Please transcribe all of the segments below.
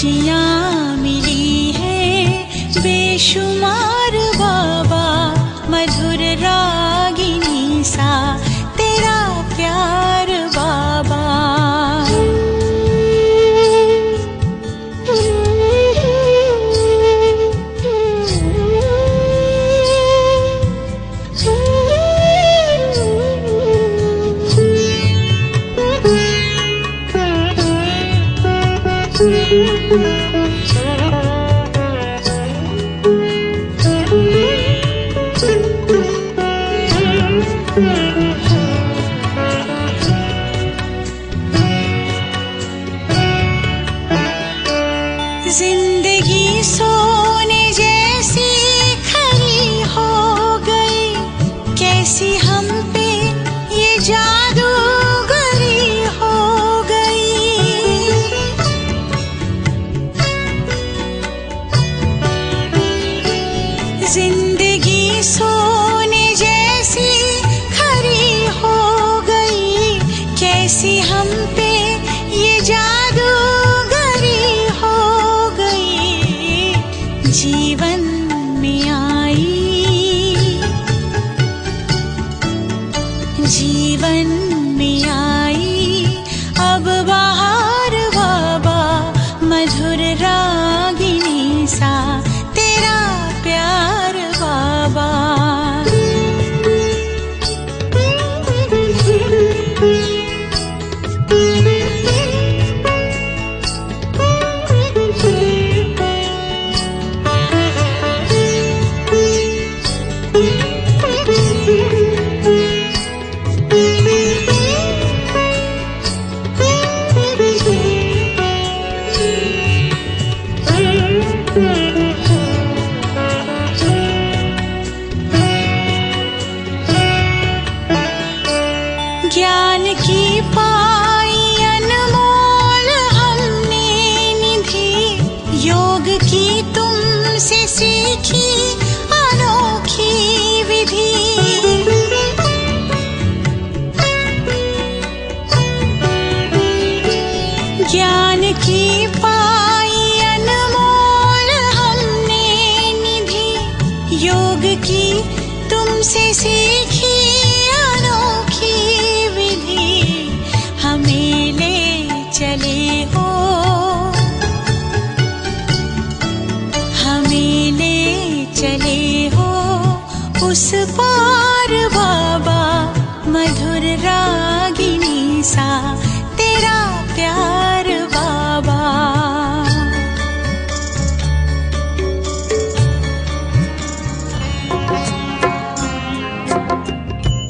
खुशियाँ मिली है बेशुमार बाबा, मधुर रागिनी सा तेरा प्यार बाबा। जिंदगी सोने जैसी खरी हो गई, कैसी हम पे ये जादूगरी हो गई। जिंदगी सोने जैसी खरी हो गई, कैसी हम पे ये जादूगरी हो गई। जीवन में आई, जीवन में आई अब बहार बाबा, मधुर रागिनी सा तेरा प्यार बाबा। ज्ञान की पाई अनमोल हमने निधि, योग की तुमसे सीखी अनोखी विधि। ज्ञान की पाई अनमोल हमने निधि, योग की तुमसे सीखी अनोखी विधि। हमें ले चले हो, हमें ले चले हो उस पार बाबा, मधुर रागिनी सा तेरा प्यार बाबा।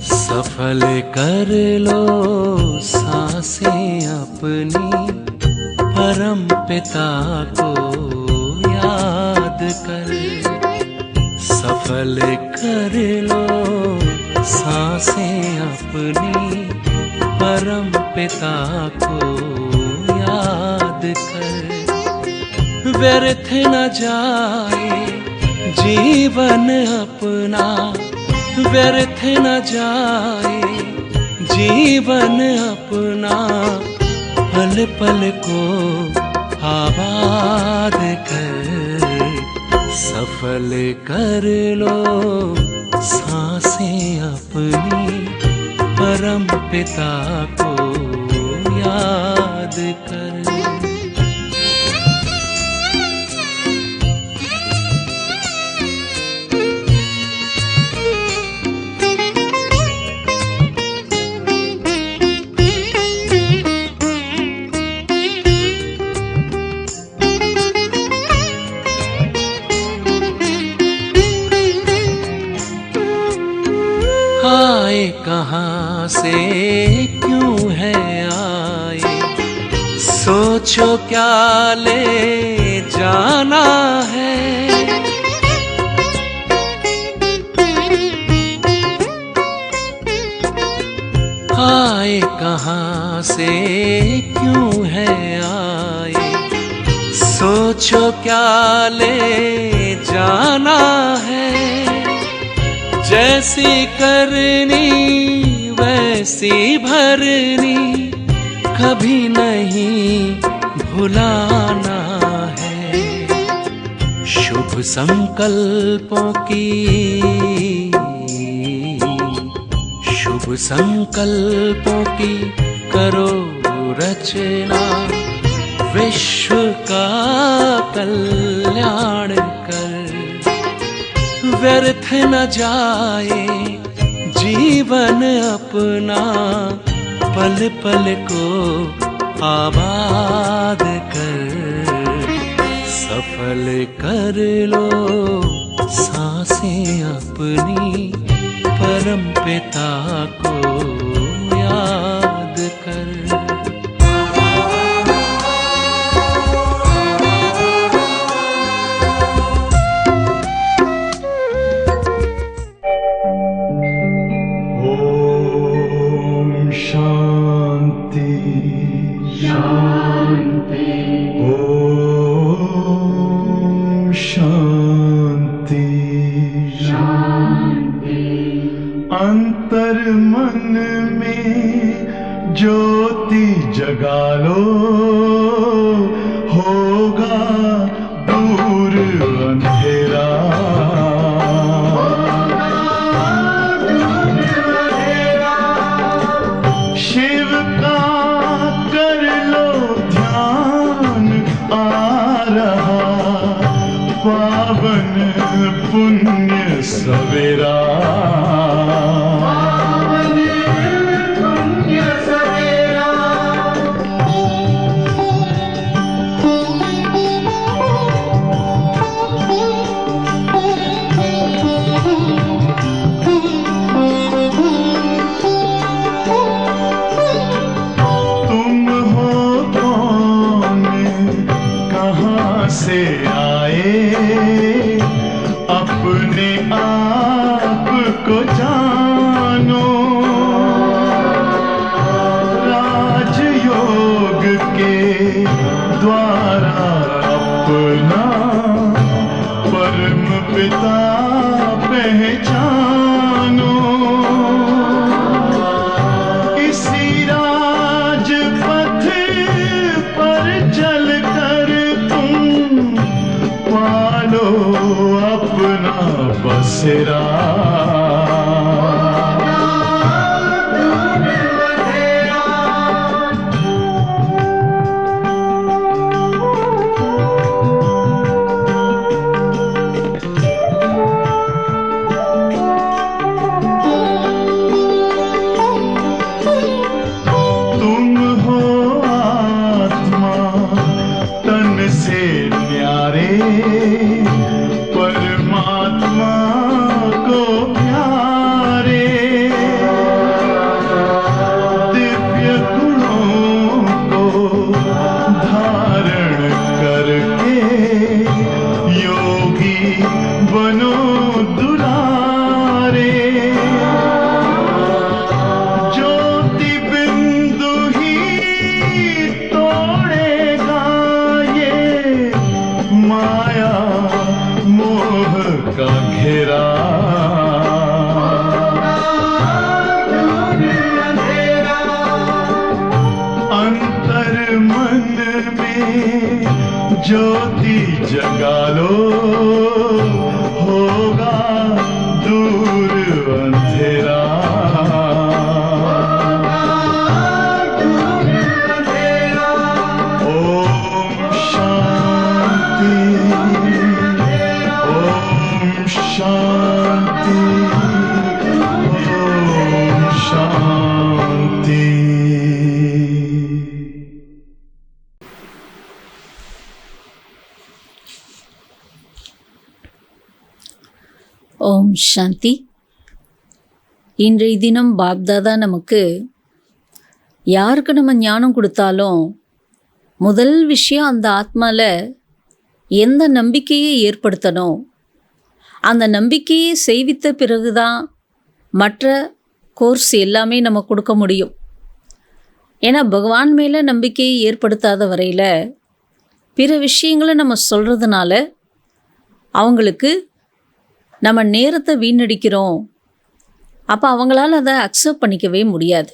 सफल कर लो सांसें अपनी, परम पिता को याद कर। सफल कर लो सांसें अपनी, परम पिता को याद कर। व्यर्थ न जाए जीवन अपना, व्यर्थ न जाए जीवन अपना, पल पल को आबाद कर। सफल कर लो सांसें अपनी, परम पिता को याद कर। आए कहाँ से क्यों है आए, सोचो क्या ले जाना है। आए कहाँ से क्यों है आए, सोचो क्या ले जाना है। जैसी करनी वैसी भरनी, कभी नहीं भुलाना संकल्पों की, शुभ संकल्पों की करो रचना, विश्व का कल्याण कर। व्यर्थ न जाए जीवन अपना, पल पल को आबाद कर। सफल कर लो सांसें अपनी, परम पिता को याद कर। अंतर मन में ज्योति जगा लो, होगा दूर अंधेरा। शिव का कर लो ध्यान, आ रहा पावन पुण्य सवेरा। से आए अपने आप को जानो, राजयोग के द्वारा अपना परम पिता पहचानो। इसी राजपथ पर चलकर पालो अपना बसेरा। तुम हो आत्मा तन से न्यारे, परमात्मा को प्यारे। दिव्य गुणों को धारण करके योगी बनो दुलारे। ज्योति बिंदु ही तोड़ेगा ये माया मोह का घेरा। अंतर मन में ज्योति जगा लो, होगा दूर अंधेरा। ओम शांति, ओम शांति, ओम शांति। ஓம் சாந்தி. இன்றைய தினம் பாப்தாதா நமக்கு யாருக்கு நம்ம ஞானம் கொடுத்தாலும் முதல் விஷயம் அந்த ஆத்மாவில் எந்த நம்பிக்கையை ஏற்படுத்தணும், அந்த நம்பிக்கையை செய்வித்த பிறகுதான் மற்ற கோர்ஸ் எல்லாமே நம்ம கொடுக்க முடியும். ஏன்னா பகவான் மேலே நம்பிக்கையை ஏற்படுத்தாத வரையில் பிற விஷயங்களை நம்ம சொல்கிறதுனால அவங்களுக்கு நம்ம நேரத்தை வீணடிக்கிறோம். அப்போ அவங்களால அதை அக்செப்ட் பண்ணிக்கவே முடியாது.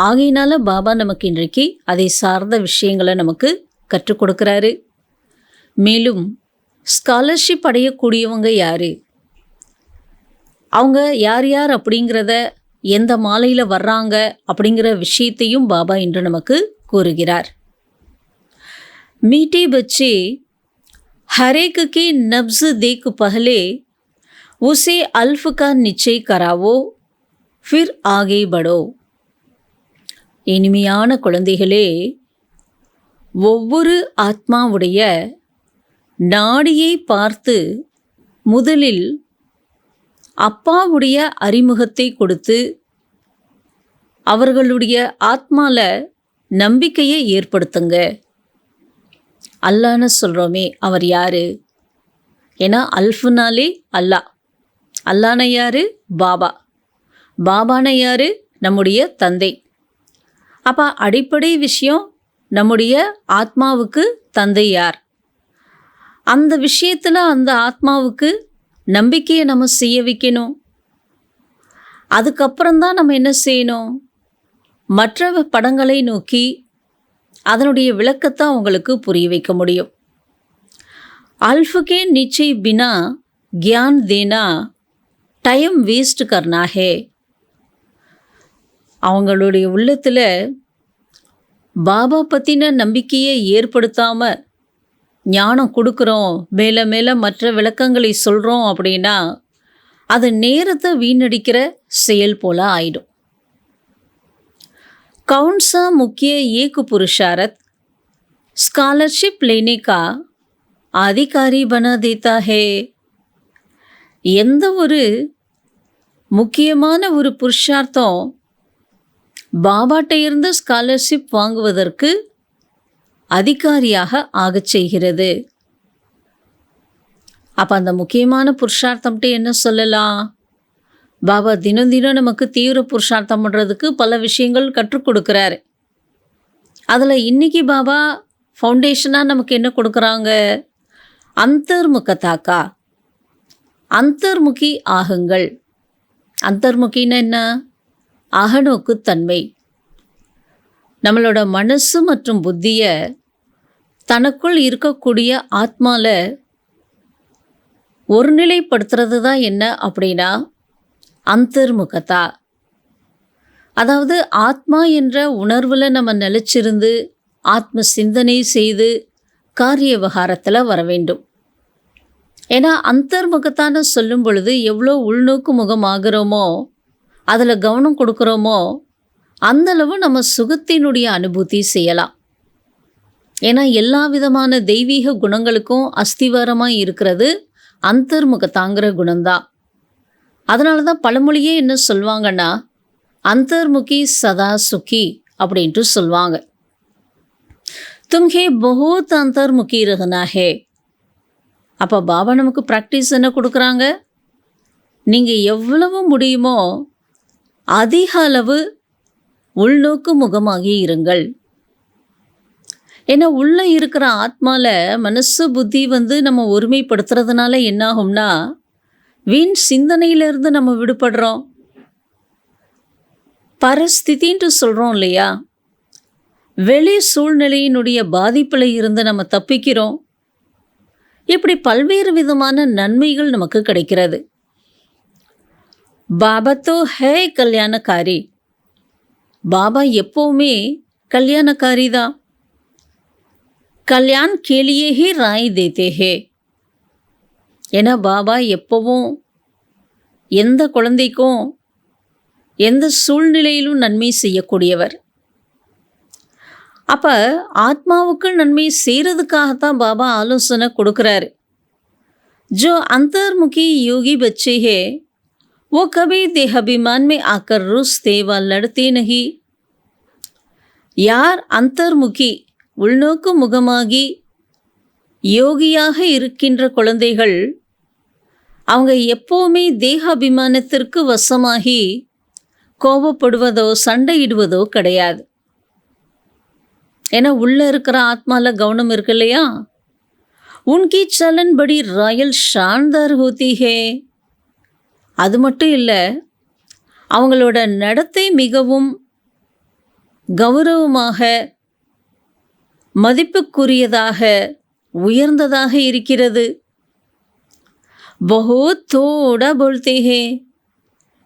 ஆகையினால பாபா நமக்கு இன்றைக்கு அதை சார்ந்த விஷயங்களை நமக்கு கற்றுக் கொடுக்குறாரு. மேலும் ஸ்காலர்ஷிப் அடையக்கூடியவங்க யார், அவங்க யார் யார் அப்படிங்கிறத, எந்த மாலையில் வர்றாங்க அப்படிங்கிற விஷயத்தையும் பாபா இன்று நமக்கு கூறுகிறார். मीठे बच्चे हर एक की नब्ज देख पहले उसे अल्फ का निश्चय करावो फिर आगे बढ़ो. இனிமையான குழந்தைகளே, ஒவ்வொரு ஆத்மாவுடைய நாடியை பார்த்து முதலில் அப்பாவுடைய அறிமுகத்தை கொடுத்து அவர்களுடைய ஆத்மால நம்பிக்கையை ஏற்படுத்துங்க. அல்லான்னு சொல்கிறோமே, அவர் யார்? ஏன்னா அல்ஃபுனாலே அல்லாஹ். அல்லான யார்? பாபா. பாபான யார்? நம்முடைய தந்தை. அப்போ அடிப்படை விஷயம், நம்முடைய ஆத்மாவுக்கு தந்தை யார்? அந்த விஷயத்தில் அந்த ஆத்மாவுக்கு நம்பிக்கையை நம்ம செய்ய வைக்கணும். அதுக்கப்புறம்தான் நம்ம என்ன செய்யணும்? மற்ற படங்களை நோக்கி அதனுடைய விளக்கத்தை அவங்களுக்கு புரிய வைக்க முடியும். அல்ஃபுகே நிச்சய் பினா கியான் தேனா டைம் வேஸ்ட் கர்னா ஹே. அவங்களுடைய உள்ளத்தில் பாபா பற்றின நம்பிக்கையை ஏற்படுத்தாமல் ஞானம் கொடுக்குறோம், மேலே மேலே மற்ற விளக்கங்களை சொல்கிறோம் அப்படின்னா அது நேரத்தை வீணடிக்கிற செயல் போல் ஆயிடும். कौन सा मुख्य एक पुरुषार्थ स्कॉलरशिप लेने का अधिकारी बना देता है? எந்த ஒரு முக்கியமான ஒரு புருஷார்த்தம் பாபாட்ட இருந்து ஸ்காலர்ஷிப் வாங்குவதற்கு அதிகாரியாக ஆகச் செய்கிறது? அப்போ அந்த முக்கியமான புருஷார்த்தம்ட்டு என்ன சொல்லலாம்? பாபா தினம் தினம் நமக்கு தீவிர புருஷார்த்தம் பண்ணுறதுக்கு பல விஷயங்கள் கற்றுக் கொடுக்குறாரு. அதில் இன்றைக்கி பாபா ஃபவுண்டேஷனாக நமக்கு என்ன கொடுக்குறாங்க? அந்தர்முகத்தாக்கா, அந்தர்முகி ஆகுங்கள். அந்தர்முகின்னா என்ன? அகநோக்கு தன்மை. நம்மளோட மனசு மற்றும் புத்தியை தனக்குள் இருக்கக்கூடிய ஆத்மாவில் ஒருநிலைப்படுத்துறது தான் என்ன அப்படின்னா அந்தர்முகத்தா. அதாவது ஆத்மா என்ற உணர்வில் நம்ம நிலச்சிருந்து ஆத்ம சிந்தனை செய்து காரிய விவகாரத்தில் வர வேண்டும். ஏன்னா அந்தர்முகத்தான்னு சொல்லும் பொழுது எவ்வளோ உள்நோக்கு முகமாகிறோமோ, அதில் கவனம் கொடுக்குறோமோ, அந்தளவு நம்ம சுகத்தினுடைய அனுபூதி செய்யலாம். ஏன்னா எல்லா விதமான தெய்வீக குணங்களுக்கும் அஸ்திவாரமாக இருக்கிறது அந்தர்முகத்தாங்கிற குணம்தான். அதனால தான் பழமொழியே என்ன சொல்லுவாங்கன்னா, அந்தர்முகி சதா சுகி அப்படின்ட்டு சொல்லுவாங்க. தும்ஹே பஹூத் அந்தர்முகி ரஹனா ஹே. அப்போ பாபா நமக்கு ப்ராக்டிஸ் என்ன கொடுக்குறாங்க? நீங்கள் எவ்வளவு முடியுமோ அதிக அளவு உள்நோக்கு முகமாகி இருங்கள். ஏன்னா உள்ளே இருக்கிற ஆத்மாவில் மனசு புத்தி நம்ம ஒருமைப்படுத்துறதுனால என்னாகும்னா வீண் சிந்தனையிலிருந்து நம்ம விடுபடுறோம். பரஸ்திதின்ட்டு சொல்கிறோம் இல்லையா? வெளி சூழ்நிலையினுடைய பாதிப்பில் இருந்து நம்ம தப்பிக்கிறோம். இப்படி பல்வேறு விதமான நன்மைகள் நமக்கு கிடைக்கிறது. பாபா தோ ஹே கல்யாணக்காரி. பாபா எப்போவுமே கல்யாணக்காரி தான். கல்யாண் கேலியே ஹி ராய் தேத்தே ஹே. ஏன்னா பாபா எப்போவும் எந்த குழந்தைக்கும் எந்த சூழ்நிலையிலும் நன்மை செய்யக்கூடியவர். அப்போ ஆத்மாவுக்கு நன்மை செய்கிறதுக்காகத்தான் பாபா ஆலோசனை கொடுக்குறாரு. जो अंतर्मुखी योगी बच्चे हैं वो कभी देहाभिमान में आकर रुसते व लड़ते नहीं. யார் அந்தர்முகி உள்நோக்கு முகமாகி யோகியாக இருக்கின்ற குழந்தைகள் அவங்க எப்போவுமே தேகாபிமானத்திற்கு வசமாகி கோபப்படுவதோ சண்டையிடுவதோ கிடையாது. ஏன்னா உள்ளே இருக்கிற ஆத்மாவில் கவனம் இருக்கு இல்லையா? உன்கி சலன் படி ராயல் ஷான்தார் ஹோத்தி ஹே. அது மட்டும் இல்லை, அவங்களோட நடத்தை மிகவும் கௌரவமாக மதிப்புக்குரியதாக உயர்ந்ததாக இருக்கிறது. बहुत थोड़ा बोलते हैं,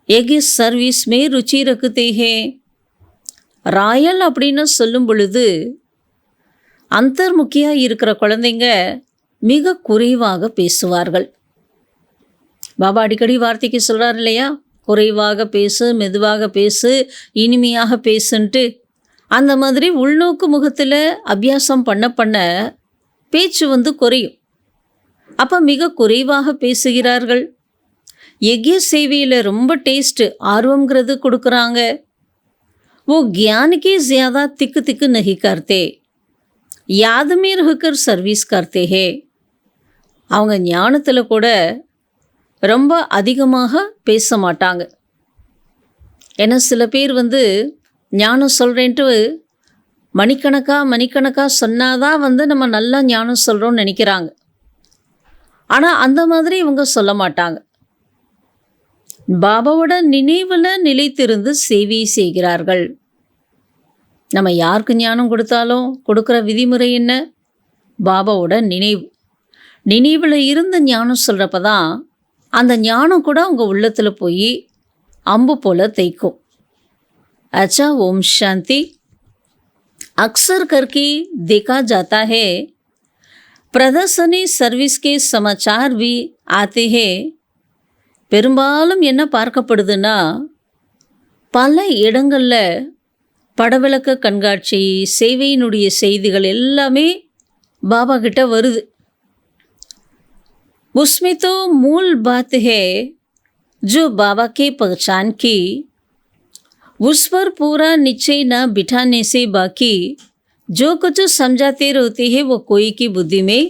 एक सर्विस में रुचि रखते हैं. ராயல் அப்படின்னு சொல்லும் பொழுது அந்தர்முக்கியாக இருக்கிற குழந்தைங்க மிக குறைவாக பேசுவார்கள். பாபா அடிக்கடி வார்த்தைக்கு சொல்கிறார் இல்லையா, குறைவாக பேசு, மெதுவாக பேசு, இனிமையாக பேசுன்ட்டு. அந்த மாதிரி உள்நோக்கு முகத்தில் அபியாசம் பண்ண பண்ண பேச்சு குறையும். அப்போ மிக குறைவாக பேசுகிறார்கள். யக்ய சேவையில் ரொம்ப டேஸ்ட்டு, ஆர்வங்கிறது கொடுக்குறாங்க. वो ज्ञान के ज़्यादा तिक तिक नहीं करते, याद में रहकर सर्विस करते हैं. அவங்க ஞானத்தில் கூட ரொம்ப அதிகமாக பேச மாட்டாங்க. ஏன்னா சில பேர் ஞானம் சொல்கிறேன்ட்டு மணிக்கணக்காக சொன்னாதான் நம்ம நல்லா ஞானம் சொல்கிறோன்னு நினைக்கிறாங்க. ஆனால் அந்த மாதிரி இவங்க சொல்ல மாட்டாங்க. பாபாவோட நினைவில் நிலைத்திருந்து சேவை செய்கிறார்கள். நம்ம யாருக்கு ஞானம் கொடுத்தாலும் கொடுக்குற விதிமுறை என்ன? பாபாவோட நினைவில் இருந்து ஞானம் சொல்கிறப்ப தான் அந்த ஞானம் கூட அவங்க உள்ளத்தில் போய் அம்பு போல் தைக்கும். अच्छा, ओम शांति. अक्सर करके देखा जाता है, प्रदर्शनी सर्विस के समाचार भी आते हैं. பெரும்பாலும் என்ன பார்க்கப்படுதுன்னா, பல இடங்களில் படவிளக்க கண்காட்சி, சேவையினுடைய செய்திகள் எல்லாமே பாபா கிட்ட வருது. उसमें तो मूल बात है जो बाबा के पहचान की, उस पर पूरा निश्चय न बिठाने से बाकी जो कुछ समझाते रहते हैं वो कोई की बुद्धि में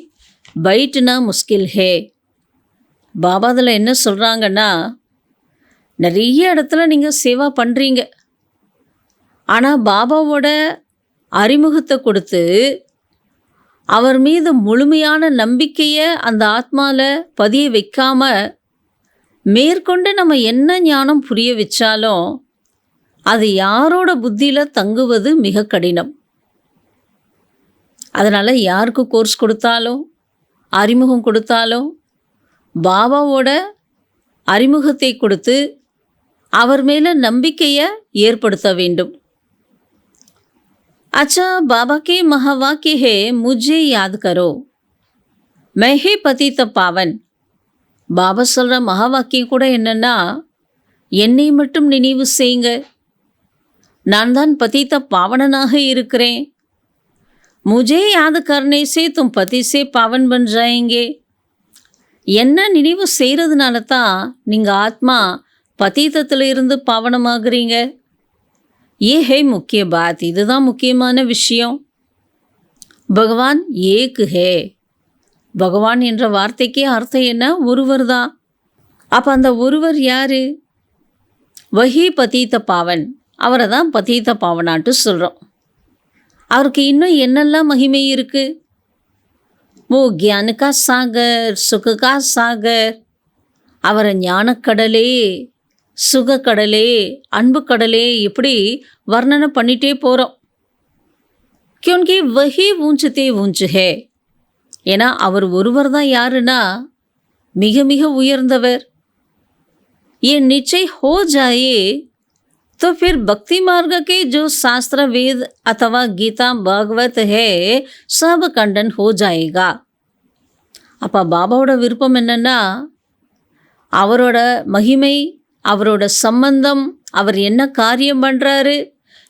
बैठना मुश्किल है. பாபா அதில் என்ன சொல்கிறாங்கன்னா, நிறைய இடத்துல நீங்கள் சேவா பண்ணுறீங்க. ஆனால் பாபாவோட அறிமுகத்தை கொடுத்து அவர் மீது முழுமையான நம்பிக்கையை அந்த ஆத்மாவில் பதிய வைக்காமல் மேற்கொண்டு நம்ம என்ன ஞானம் புரிய வச்சாலும் அது யாரோட புத்தியில் தங்குவது மிக கடினம். அதனால் யாருக்கு கோர்ஸ் கொடுத்தாலும் அறிமுகம் கொடுத்தாலும் பாபாவோட அறிமுகத்தை கொடுத்து அவர் மேலே நம்பிக்கையை ஏற்படுத்த வேண்டும். अच्छा, बाबा के महावाक्य है, मुझे याद करो, मैं ही पतित पावन. பாபா சொல்கிற மகாவாக்கியம் கூட என்னென்னா, என்னை மட்டும் நினைவு செய்யுங்க, நான் தான் பதித்த பாவனனாக இருக்கிறேன். मुझे याद करने से तुम पति से पावन बन जाएंगे. என்ன நினைவு செய்கிறதுனால தான் நீங்கள் ஆத்மா பதீதத்தில் இருந்து பாவனமாகறீங்க. ஏ ஹே முக்கிய பாத், இதுதான் முக்கியமான விஷயம். பகவான் ஏக் ஹே. பகவான் என்ற வார்த்தைக்கே அர்த்தம் என்ன? ஒருவர் தான். அப்போ அந்த ஒருவர் யார்? வஹி பதீத பாவன், அவரை தான் பதீத பாவனாட்டு சொல்கிறோம். அவருக்கு இன்னும் என்னெல்லாம் மகிமை இருக்குது? वो ज्ञान का सागर, सुख का सागर. அவர் ஞானக்கடலே, சுகக்கடலே, அன்பு கடலே, இப்படி வர்ணனை பண்ணிகிட்டே போகிறோம். क्योंकि वही ऊंचते ऊंच है. ஏன்னா அவர் ஒருவர் தான் யாருன்னா மிக மிக உயர்ந்தவர். ये निश्चय हो जाए तो फिर भक्ति मार्ग के जो शास्त्र वेद अथवा गीता भागवत है सब खंडन हो जाएगा. அப்போ பாபாவோட விருப்பம் என்னென்னா, அவரோட மகிமை, அவரோட சம்பந்தம், அவர் என்ன காரியம் பண்ணுறாரு,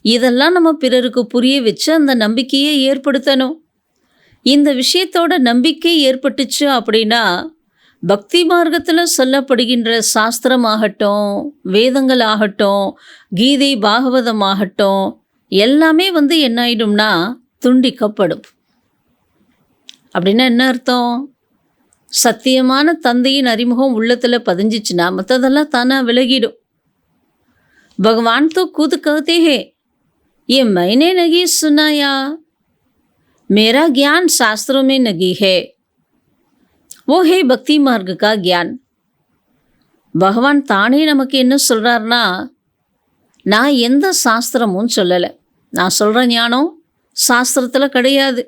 இதெல்லாம் நம்ம பிறருக்கு புரிய வச்சு அந்த நம்பிக்கையை ஏற்படுத்தணும். இந்த விஷயத்தோட நம்பிக்கை ஏற்பட்டுச்சு அப்படின்னா பக்தி மார்க்கத்தில் சொல்லப்படுகின்ற சாஸ்திரமாகட்டும், வேதங்கள் ஆகட்டும், கீதை பாகவதம் ஆகட்டும், எல்லாமே என்ன ஆயிடும்னா துண்டிக்கப்படும். அப்படின்னா என்ன அர்த்தம்? சத்தியமான தந்தையின் அறிமுகம் உள்ளத்தில் பதிஞ்சிச்சுன்னா மற்றதெல்லாம் தானாக விலகிடும். பகவான் तो खुद कहते हैं, ये मैंने नहीं सुनाया, मेरा ज्ञान शास्त्रों में नहीं है, वो है பக்தி மார்க் का ज्ञान. பகவான் தானே நமக்கு என்ன சொல்கிறாருன்னா, நான் எந்த சாஸ்திரமும் சொல்லலை, நான் சொல்கிற ஞானம் சாஸ்திரத்தில் கிடையாது.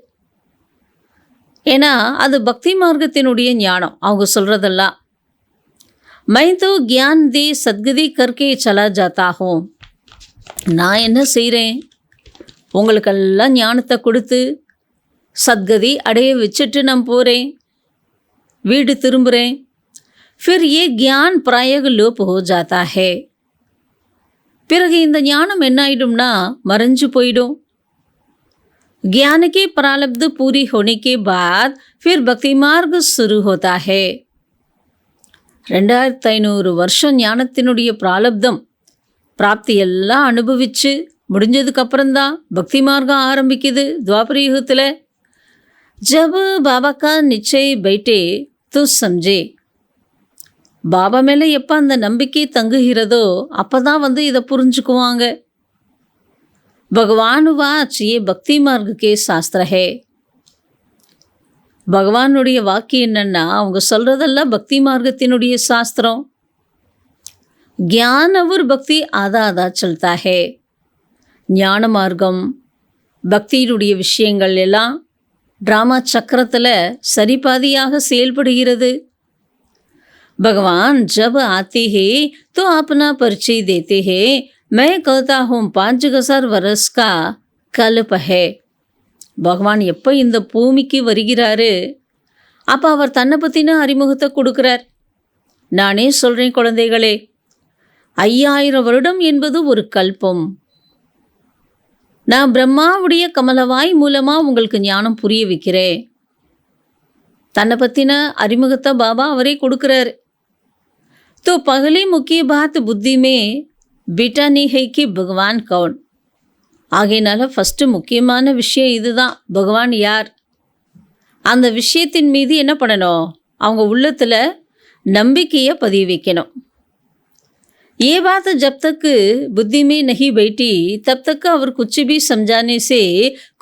ஏன்னா அது பக்தி மார்க்கத்தினுடைய ஞானம் அவங்க சொல்கிறதெல்லாம். मैं तो ज्ञान दे सद्गति करके चला जाता हूँ. நான் என்ன செய்கிறேன், உங்களுக்கெல்லாம் ஞானத்தை கொடுத்து சத்கதி அடைய வச்சுட்டு நான் போகிறேன், வீடு திரும்புகிறேன். फिर ये ज्ञान प्रायः लोप हो जाता है. பிறகு இந்த ஞானம் என்ன ஆயிடும்னா மறைஞ்சு போயிடும். ज्ञान के प्रारब्ध पूरी होने के बाद फिर भक्ति मार्ग शुरू होता है. 2500 வருஷம் ஞானத்தினுடைய பிராலப்தம் பிராப்தி எல்லாம் அனுபவிச்சு முடிஞ்சதுக்கப்புறம்தான் பக்தி மார்க்கம் ஆரம்பிக்குது. துவாபர யுகத்தில் जब बाबा का निश्चय बैठे तो समझे. பாபா மேலே எப்போ அந்த நம்பிக்கை தங்குகிறதோ அப்போ தான் இதை புரிஞ்சுக்குவாங்க. பகவான் வாச் ये பக்தி மார்க் கே சாஸ்திர ஹே. பகவானுடைய வாக்கு என்னன்னா அவங்க சொல்கிறதெல்லாம் பக்தி மார்க்கத்தினுடைய சாஸ்திரம். ज्ञान और भक्ति आधा आधा चलता है. ஞான மார்க்கம் பக்தியினுடைய விஷயங்கள் எல்லாம் ட்ராமா சக்கரத்தில் சரிபாதியாக செயல்படுகிறது. भगवान जब आते हैं तो अपना परिचय देते हैं. मैं कहता हूँ 5000 वर्ष का कल्प है. பகவான் எப்போ இந்த பூமிக்கு வருகிறாரு அப்போ அவர் தன்னை பற்றின அறிமுகத்தை கொடுக்குறார். நானே சொல்கிறேன் குழந்தைகளே, 5000 வருடம் என்பது ஒரு கல்பம். நான் பிரம்மாவுடைய கமலவாய் மூலமாக உங்களுக்கு ஞானம் புரிய வைக்கிறேன். தன்னை பற்றின அறிமுகத்தை பாபா அவரே கொடுக்குறாரு. तो पहली मुख्य बात बुद्धि में बेटा नहीं है कि भगवान कौन. ஆகையினால ஃபஸ்ட்டு முக்கியமான விஷயம் இதுதான், பகவான் யார். அந்த விஷயத்தின் மீது என்ன பண்ணணும், அவங்க உள்ளத்தில் நம்பிக்கையை பதிய வைக்கணும். ये बात जब तक बुद्धि में नहीं बैठी तब तक அவர் कुछ भी समझाने से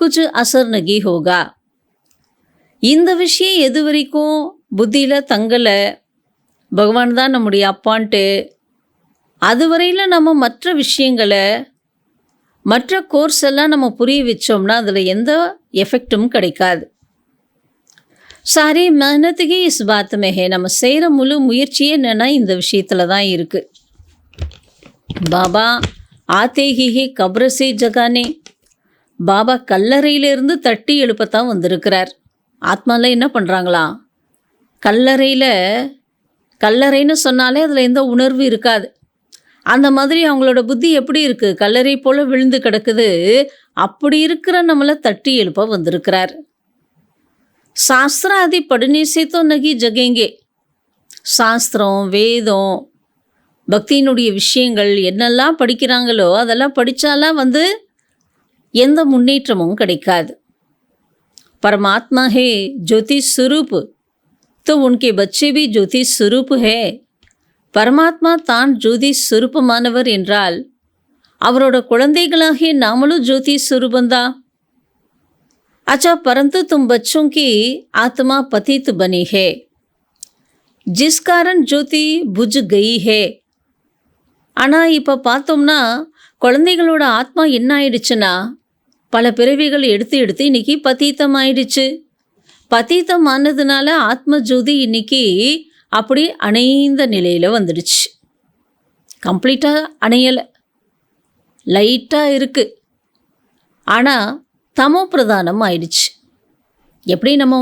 कुछ असर नहीं होगा. இந்த விஷயம் எது வரைக்கும் புத்தியில் தங்கலை, பகவான் தான் நம்முடைய அப்பான்ட்டு, அதுவரையில் நம்ம மற்ற விஷயங்களை மற்ற கோர்ஸ் எல்லாம் நம்ம புரிய வச்சோம்னா அதில் எந்த எஃபெக்டும் கிடைக்காது. சாரி மெஹனத்துக்கு இஸ் பாத் மே ஹே. நம்ம செய்கிற முழு முயற்சியே என்னென்னா இந்த விஷயத்தில் தான் இருக்குது. பாபா ஆத்தே ஹி கப்ரசே ஜகானே. பாபா கல்லறையிலிருந்து தட்டி எழுப்பத்தான் வந்திருக்கிறார். ஆத்மாவில் என்ன பண்ணுறாங்களா, கல்லறைன்னு சொன்னாலே அதில் எந்த உணர்வு இருக்காது. அந்த மாதிரி அவங்களோட புத்தி எப்படி இருக்குது, கல்லறை போல் விழுந்து கிடக்குது. அப்படி இருக்கிற நம்மளை தட்டி எழுப்ப வந்திருக்கிறார். சாஸ்திர ஆதி படுனேசே தோ நகி ஜகேங்கே. சாஸ்திரம் வேதம் பக்தியினுடைய விஷயங்கள் என்னெல்லாம் படிக்கிறாங்களோ அதெல்லாம் படித்தாலாம் எந்த முன்னேற்றமும் கிடைக்காது. परमात्मा है ज्योति स्वरूप तो उनके बच्चे भी ज्योति स्वरूप है. பரமாத்மா தான் ஜோதி ஸ்வரூபமானவர் என்றால் அவரோட குழந்தைகளாகிய நாமளும் ஜோதி ஸ்வரூபந்தான். अच्छा परंतु तुम बच्चों की आत्मा पतित बनी है जिस कारण ज्योति बुझ गई है. ஆனால் இப்போ பார்த்தோம்னா குழந்தைகளோட ஆத்மா என்ன ஆயிடுச்சுன்னா பல பிறவிகள் எடுத்து இன்னைக்கு பதீத்தம் ஆயிடுச்சு. பதீத்தம் ஆனதுனால ஆத்ம ஜோதி இன்னைக்கு அப்படி அணைந்த நிலையில் வந்துடுச்சு. கம்ப்ளீட்டாக அணையலை, லைட்டாக இருக்குது. ஆனால் தமோ பிரதானம் ஆயிடுச்சு. எப்படி நம்ம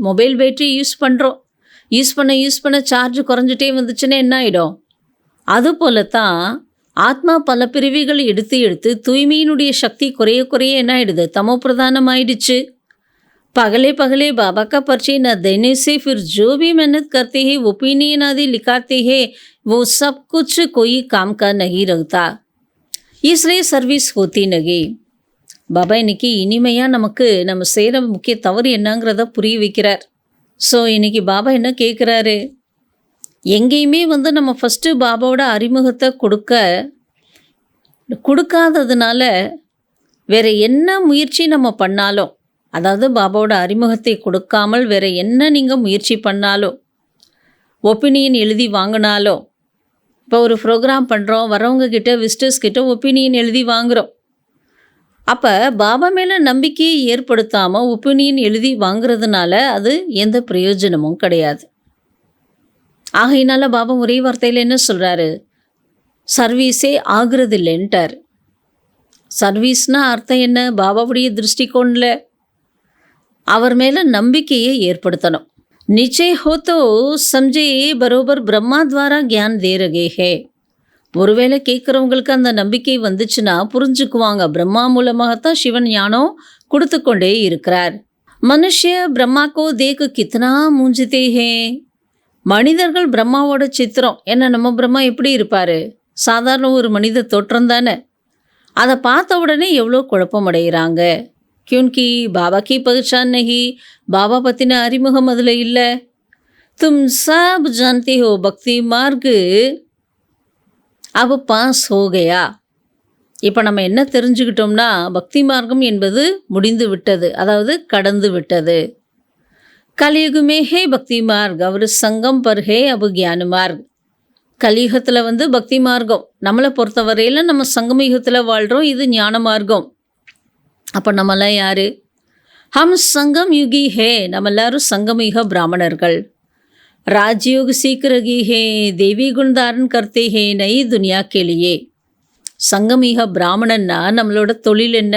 மொபைல் பேட்டரி யூஸ் பண்ணுறோம், யூஸ் பண்ண சார்ஜ் குறைஞ்சிட்டே வந்துச்சுன்னா என்ன ஆகிடும், அதுபோல தான் ஆத்மா பல பிரிவுகள் எடுத்து தூய்மையினுடைய சக்தி குறைய என்ன ஆகிடுது, தமோ பிரதானம் ஆயிடுச்சு. पगले बाबा का परिचय न देने से फिर जो भी मेहनत करते हैं ओपिनियन आदि लिखाते हैं वो सब कुछ कोई काम का नहीं रहता. इसलिए सर्विस होती नहीं. பாபா இன்னைக்கு இனிமையாக நமக்கு நம்ம செய்கிற முக்கிய தவறு என்னங்கிறத புரிய வைக்கிறார். ஸோ இன்னைக்கு பாபா என்ன கேட்குறாரு, எங்கேயுமே நம்ம ஃபஸ்ட்டு பாபாவோட அறிமுகத்தை கொடுக்காததுனால வேறு என்ன முயற்சி நம்ம பண்ணாலும், அதாவது பாபாவோட அறிமுகத்தை கொடுக்காமல் வேறு என்ன நீங்கள் முயற்சி பண்ணாலும், ஒப்பீனியன் எழுதி வாங்கினாலும், இப்போ ஒரு ப்ரோக்ராம் பண்ணுறோம், வரவங்க கிட்ட விசிட்டர்ஸ் கிட்ட ஒப்பீனியன் எழுதி வாங்குகிறோம். அப்போ பாபா மேலே நம்பிக்கையை ஏற்படுத்தாமல் ஒப்பீனியன் எழுதி வாங்குறதுனால அது எந்த பிரயோஜனமும் கிடையாது. ஆகையினால பாபா ஒரே வார்த்தையில் என்ன சொல்கிறாரு, சர்வீஸே ஆகிறது இல்லைன்ட்டார். சர்வீஸ்னால் அர்த்தம் என்ன? பாபாவுடைய திருஷ்டிகோணில் அவர் மேலே நம்பிக்கையை ஏற்படுத்தணும். நிச்சய ஹோ தோ சம்ஜே பரோபர் பிரம்மா துவாரா கியான் தே ரகே ஹே. ஒருவேளை கேட்குறவங்களுக்கு அந்த நம்பிக்கை வந்துச்சுன்னா புரிஞ்சுக்குவாங்க, பிரம்மா மூலமாகத்தான் சிவன் ஞானம் கொடுத்து கொண்டே இருக்கிறார். மனுஷ்ய பிரம்மாக்கோ தேக்கு கித்தனா மூஞ்சித்தே ஹே. மனிதர்கள் பிரம்மாவோட சித்திரம் என்ன, நம்ம பிரம்மா எப்படி இருப்பார்? சாதாரண ஒரு மனித தோற்றம் தானே. அதை பார்த்த உடனே எவ்வளோ குழப்பம் அடைகிறாங்க. क्योंकि बाबा की पहचान नहीं, बाबा पतिன அறிமுகம் அதில் இல்லை. तुम सब जानते हो பக்தி மார்க் अब पास हो गया. இப்போ நம்ம என்ன தெரிஞ்சுக்கிட்டோம்னா, பக்தி மார்க்கம் என்பது முடிந்து விட்டது, அதாவது கடந்து விட்டது. கலியுகமே ஹே பக்தி மார்க் அவர் சங்கம் பர் ஹே அபு கியான மார்க். கலியுகத்தில் வந்து பக்தி மார்க்கம், நம்மளை பொறுத்தவரையில் நம்ம சங்கமயுகத்தில் வாழ்கிறோம், இது ஞான மார்க்கம். அப்போ நம்மளாம் யார்? ஹம் சங்கம் யுகி ஹே, நம்ம எல்லாரும் சங்கமயுக பிராமணர்கள். ராஜயோக சீக் ரகி ஹே, தேவி குண் தாரன் கர்த்தே ஹே நை துனியா கேலியே. சங்கமயுக பிராமணன்னா நம்மளோட தொழில் என்ன,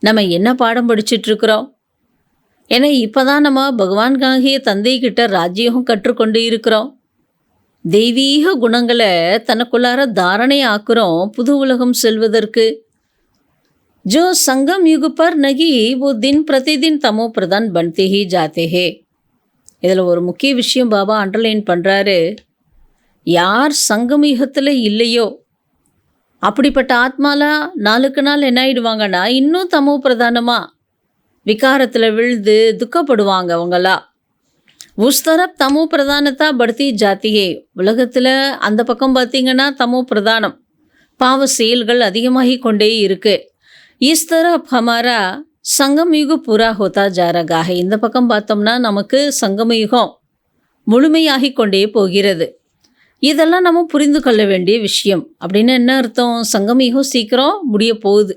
நம்ம என்ன பாடம் படிச்சிட்ருக்குறோம்? ஏன்னா இப்போ தான் நம்ம பகவான்காகிய தந்தைக்கிட்ட ராஜ்யோகம் கற்றுக்கொண்டு இருக்கிறோம். தெய்வீக குணங்களை தனக்குள்ளார தாரணை ஆக்குறோம் புது உலகம் செல்வதற்கு. जो संगम युग पर नहीं वो दिन प्रतिदिन तमो प्रधान बनते ही जाते हैं. இதில் ஒரு முக்கிய விஷயம் பாபா அண்டர்லைன் பண்ணுறாரு. யார் சங்கம் யுகத்தில் இல்லையோ அப்படிப்பட்ட ஆத்மாலாம் நாளுக்கு நாள் என்ன ஆயிடுவாங்கன்னா இன்னும் தமோ பிரதானமாக விகாரத்தில் விழுந்து துக்கப்படுவாங்க. அவங்களாம் உஸ் தரப் தமோ பிரதானத்தா படுத்தி ஜாத்தியே. உலகத்தில் அந்த பக்கம் பார்த்திங்கன்னா தமோ பிரதானம், பாவ செயல்கள் அதிகமாகி கொண்டே இருக்கு. इस तरफ हमारा संगम युग पूरा होता जा रहा है. இந்த பக்கம் பார்த்தோம்னா நமக்கு சங்கம யுகம் முழுமையாகி கொண்டே போகிறது. இதெல்லாம் நம்ம புரிந்து கொள்ள வேண்டிய விஷயம். அப்படின்னு என்ன அர்த்தம்? சங்கம யுகம் சீக்கிரம் முடிய போகுது.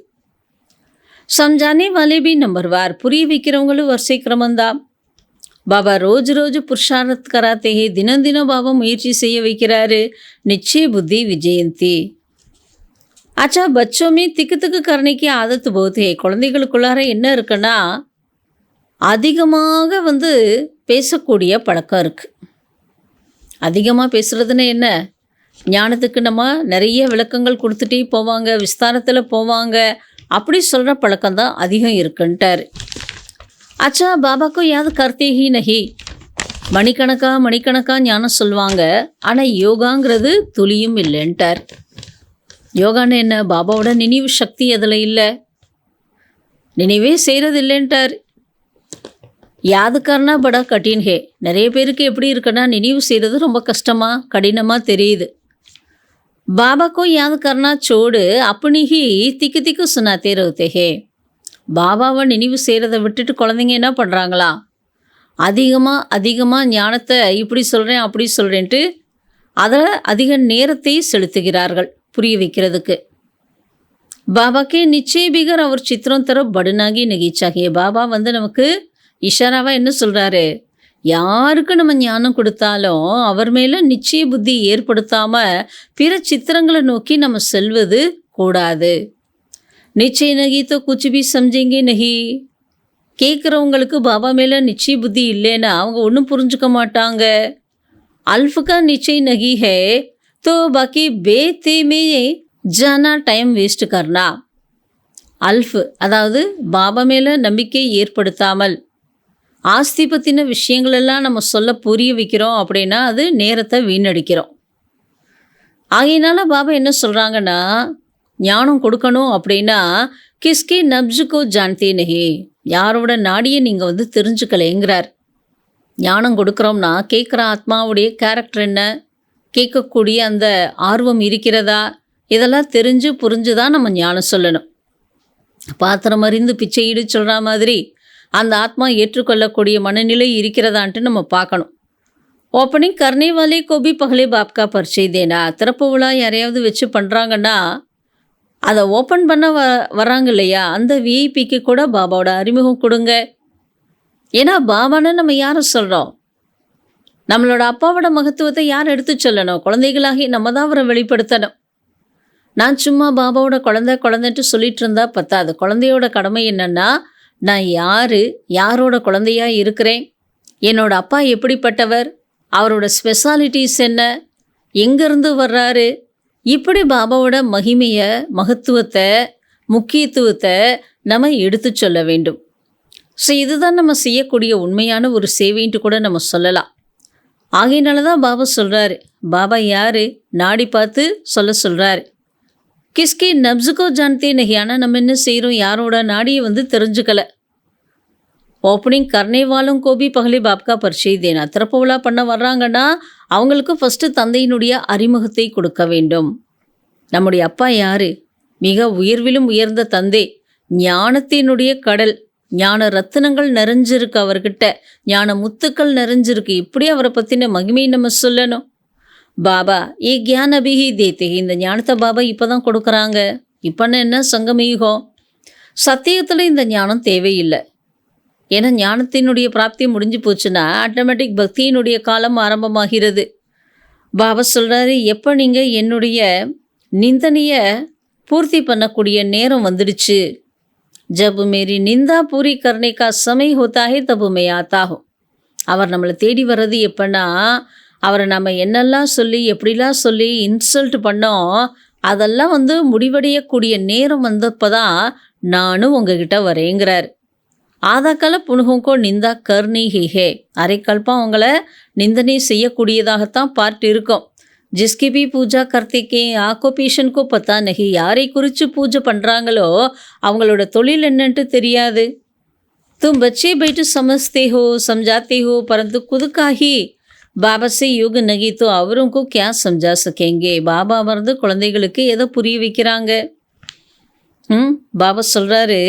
சம்ஜானே வாலே பி நம்பர்வார், புரிய வைக்கிறவங்களும் வரிசை கிரமந்தான். பாபா ரோஜ் ரோஜ் புருஷார்த் கராத்தே ஹே, தினம் தினம் பாபா முயற்சி செய்ய வைக்கிறாரு. நிச்சய புத்தி விஜயந்தி. अच्छा बच्चों में तिक तिक करने की आदत बहुत है. குழந்தைகளுக்குள்ளார என்ன இருக்குன்னா அதிகமாக வந்து பேசக்கூடிய பழக்கம் இருக்குது. அதிகமாக பேசுகிறதுன்னு என்ன, ஞானத்துக்கு நம்ம நிறைய விளக்கங்கள் கொடுத்துட்டே போவாங்க, விஸ்தாரத்தில் போவாங்க, அப்படி சொல்கிற பழக்கம் தான் அதிகம் இருக்குன்ட்டார். அச்சா பாபாக்கோ யாது கர்த்தே ஹி நஹி. மணிக்கணக்காக ஞானம் சொல்லுவாங்க, ஆனால் யோகாங்கிறது துளியும் இல்லைன்ட்டார். யோகான்னு என்ன? பாபாவோட நினைவு சக்தி அதில் இல்லை, நினைவே செய்கிறது இல்லைன்ட்டார். யாதுக்காரனா படா கட்டின் ஹே. நிறைய பேருக்கு எப்படி இருக்குன்னா நினைவு செய்கிறது ரொம்ப கஷ்டமாக கடினமாக தெரியுது. பாபாக்கோ யாதுக்காரனா சோடு அப்பனி ஹி திக்கு திக்கு சுனாத்தே ரவுத்தே ஹே. பாபாவை நினைவு செய்கிறத விட்டுட்டு குழந்தைங்க என்ன பண்ணுறாங்களா, அதிகமாக ஞானத்தை இப்படி சொல்கிறேன் அப்படி சொல்கிறேன்ட்டு அதில் அதிக நேரத்தை செலுத்துகிறார்கள் புரிய வைக்கிறதுக்கு. பாபாக்கே நிச்சய பிகர் அவர் சித்திரம் தர படுனாகி நெகிச்சாகிய. பாபா வந்து நமக்கு இஷாராவாக என்ன சொல்கிறாரு, யாருக்கு நம்ம ஞானம் கொடுத்தாலும் அவர் மேலே நிச்சய புத்தி ஏற்படுத்தாமல் பிற சித்திரங்களை நோக்கி நம்ம செல்வது கூடாது. நிச்சய நகி தோ குச் பி சம்ஜேங்கே நகி. கேட்குறவங்களுக்கு பாபா மேலே நிச்சய புத்தி இல்லைன்னா அவங்க ஒன்றும் புரிஞ்சுக்க மாட்டாங்க. அல்ஃபுக்கா நிச்சய நகி ஹே तो बाकी बेते में जाना டைம் வேஸ்ட் கர்னா. அல்ஃப் அதாவது பாபா மேலே நம்பிக்கை ஏற்படுத்தாமல் ஆஸ்தி பற்றின விஷயங்களெல்லாம் நம்ம சொல்ல புரிய வைக்கிறோம் அப்படின்னா அது நேரத்தை வீணடிக்கிறோம். ஆகையினால பாபா என்ன சொல்கிறாங்கன்னா, ஞானம் கொடுக்கணும் அப்படின்னா கிஸ்கி நப்ஜுக்கோ ஜான்தே நஹி, யாரோட நாடியை நீங்கள் வந்து தெரிஞ்சுக்கலைங்கிறார். ஞானம் கொடுக்குறோம்னா கேட்குற ஆத்மாவுடைய கேரக்டர் என்ன, கேட்கக்கூடிய அந்த ஆர்வம் இருக்கிறதா, இதெல்லாம் தெரிஞ்சு புரிஞ்சு தான் நம்ம ஞானம் சொல்லணும். பாத்திரம் அறிந்து பிச்சையிடு சொல்கிற மாதிரி அந்த ஆத்மா ஏற்றுக்கொள்ளக்கூடிய மனநிலை இருக்கிறதான்ட்டு நம்ம பார்க்கணும். ஓப்பனிங் கர்னே வாலே கோபி பகலே பாப்கா பரிச்சை தேனா. திறப்பு விழா யாரையாவது வச்சு பண்ணுறாங்கன்னா அதை ஓப்பன் பண்ண வராங்க இல்லையா, அந்த விஐபிக்கு கூட பாபாவோட அறிமுகம் கொடுங்க. ஏன்னா பாபான்னு நம்ம யாரை சொல்கிறோம், நம்மளோட அப்பாவோட மகத்துவத்தை யார் எடுத்து சொல்லணும்? குழந்தைகளாகி நம்ம தான் அவரை வெளிப்படுத்தணும். நான் சும்மா பாபாவோட குழந்தைன்ட்டு சொல்லிட்டு இருந்தா பத்தாது. குழந்தையோட கடமை என்னன்னா, நான் யாரோட குழந்தையா இருக்கிறேன், என்னோட அப்பா எப்படிப்பட்டவர், அவரோட ஸ்பெஷாலிட்டிஸ் என்ன, எங்கேருந்து வர்றாரு, இப்படி பாபாவோட மகிமையை, மகத்துவத்தை, முக்கியத்துவத்தை நம்ம எடுத்து சொல்ல வேண்டும். ஸோ இதுதான் நம்ம செய்யக்கூடிய உண்மையான ஒரு சேவைன்ட்டு கூட நம்ம சொல்லலாம். ஆகையினால தான் பாபா சொல்கிறாரு. பாபா யார் நாடி பார்த்து சொல்கிறாரு. கிஸ்கி நப்ஸுக்கோ ஜான்தே நஹி. ஆனால் நம்ம என்ன செய்கிறோம், யாரோட நாடியை தெரிஞ்சுக்கலை. ஓப்பனிங் கர்னே வாலும் கோபி பகலே பாப்கா பரிச்சை தேனா. திறப்பு விழா பண்ண வர்றாங்கன்னா அவங்களுக்கு ஃபஸ்ட்டு தந்தையினுடைய அறிமுகத்தை கொடுக்க வேண்டும். நம்முடைய அப்பா யார்? மிக உயர்விலும் உயர்ந்த தந்தை, ஞானத்தினுடைய கடல், ஞான ரத்தினங்கள் நிறைஞ்சிருக்கு அவர்கிட்ட, ஞான முத்துக்கள் நிறைஞ்சிருக்கு. இப்படி அவரை பற்றின மகிமையை நம்ம சொல்லணும். பாபா ஏ கியான் அபிஹி தேத்தே. இந்த ஞானத்தை பாபா இப்போ தான் கொடுக்குறாங்க. இப்போன்னு என்ன சங்கமயுகம், சத்தியத்தில் இந்த ஞானம் தேவையில்லை. ஏன்னா ஞானத்தினுடைய பிராப்தி முடிஞ்சு போச்சுன்னா ஆட்டோமேட்டிக் பக்தியினுடைய காலம் ஆரம்பமாகிறது. பாபா சொல்கிறாரு, எப்போ நீங்கள் என்னுடைய நிந்தனையை பூர்த்தி பண்ணக்கூடிய நேரம் வந்துடுச்சு, ஜப் மேரி நிந்தா பூரி கர்னே கா சமய் ஹோத்தா ஹே தப் மே ஆத்தா ஹூ. அவர் நம்மளை தேடி வர்றது எப்போன்னா, அவரை நம்ம என்னெல்லாம் சொல்லி எப்படிலாம் சொல்லி இன்சல்ட் பண்ணோம், அதெல்லாம் முடிவடையக்கூடிய நேரம் வந்தப்போ தான் நானும் உங்ககிட்ட வரேங்கிறார். ஆதாக்கால புனுகோங்கோ நிந்தா கர்னி ஹே. அரைக்கல்பம் அவங்கள நிந்தனை செய்யக்கூடியதாகத்தான் பார்ட் இருக்கும். ஜிஸ்கி பி பூஜா கர்த்திக்கே ஆக்கோ பீஷனுக்கோ பத்தா நகி. யாரை குறித்து பூஜை பண்ணுறாங்களோ அவங்களோட தொழில் என்னன்ட்டு தெரியாது. தும் பச்சே பைட்டு சமஸ்தே ஹோ சம்ஜாத்தே ஹோ பரந்து குதுக்காகி பாபா சே யுக் நகி தோ அவருங்கோ கியா சம்ஜா சக்கேங்கே. பாபா குழந்தைகளுக்கு எதை புரிய வைக்கிறாங்க? பாபா சொல்கிறாரு,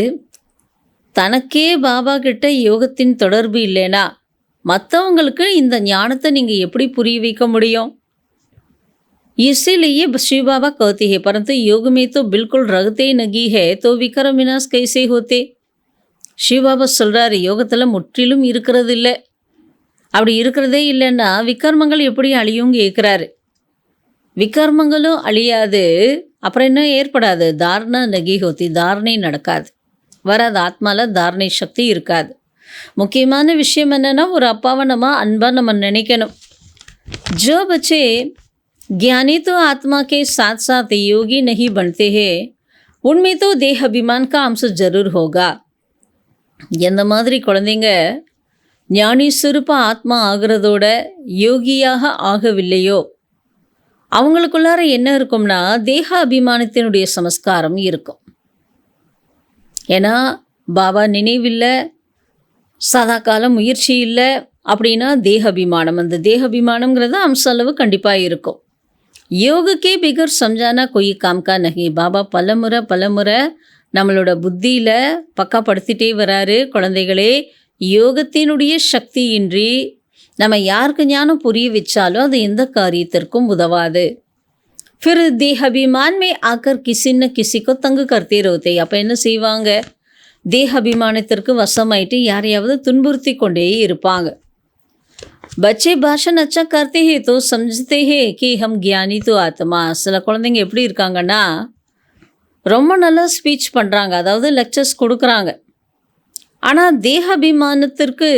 தனக்கே பாபா கிட்ட யோகத்தின் தொடர்பு இல்லைனா மற்றவங்களுக்கு இந்த ஞானத்தை நீங்கள் எப்படி புரிய வைக்க முடியும்? इसीलिए शिव बाबा कहते हैं, परंतु योग में तो बिल्कुल रगते नगी है तो विक्रम विनाश कैसे होते. சிவபாபா சொல்கிறாரு, யோகத்தில் முற்றிலும் இருக்கிறது இல்லை. அப்படி இருக்கிறதே இல்லைன்னா விக்கர்மங்கள் எப்படி அழியும் கேட்குறாரு. விக்கர்மங்களும் அழியாது, அப்புறம் என்ன ஏற்படாது? தாரணா நகி ஹோத்தி. தாரணை நடக்காது, வராது. ஆத்மாவில் தாரணை சக்தி இருக்காது. முக்கியமான விஷயம் என்னென்னா, ஒரு அப்பாவை நம்ம அன்பாக நம்ம நினைக்கணும். ஜோ பச்சே ज्ञानी तो आत्मा के साथ साथ योगी नहीं बनते हैं, उनमें तो देह अभिमान का अंश जरूर होगा. எந்த மாதிரி குழந்தைங்க ஞானி சுரூப ஆத்மா ஆகிறதோட யோகியாக ஆகவில்லையோ அவங்களுக்குள்ளார என்ன இருக்கும்னா தேக அபிமானத்தினுடைய சமஸ்காரம் இருக்கும். ஏன்னா பாபா நினைவில்லை, சதா காலம் முயற்சி இல்லை அப்படின்னா தேக அபிமானம், அந்த தேக அபிமானங்கிறது அம்ச அளவு கண்டிப்பாக இருக்கும். யோகக்கே பிகர் சம்ஜானா கொய் காம்கா நகி. பாபா பலமுறை நம்மளோட புத்தியில் பக்காப்படுத்திட்டே வராரு. குழந்தைகளே, யோகத்தினுடைய சக்தியின்றி நம்ம யாருக்கு ஞானம் புரிய வச்சாலும் அது எந்த காரியத்திற்கும் உதவாது. ஃபிர் தேஹ் அபிமான் மே ஆக்கர் கிசி ந கிசிக்கோ தங்கு கர்த்தே ரோத்தே. அப்போ என்ன செய்வாங்க? தேக அபிமானத்திற்கு வசமாயிட்டு யாரையாவது துன்புறுத்தி கொண்டே இருப்பாங்க. बच्चे भाषण अच्छा करते हैं तो समझते हैं कि हम ज्ञानी तो आत्मा. சில குழந்தைங்க எப்படி இருக்காங்கன்னா, ரொம்ப நல்லா ஸ்பீச் பண்ணுறாங்க, அதாவது லெக்சர்ஸ் கொடுக்குறாங்க. ஆனால் தேக அபிமானத்திற்கு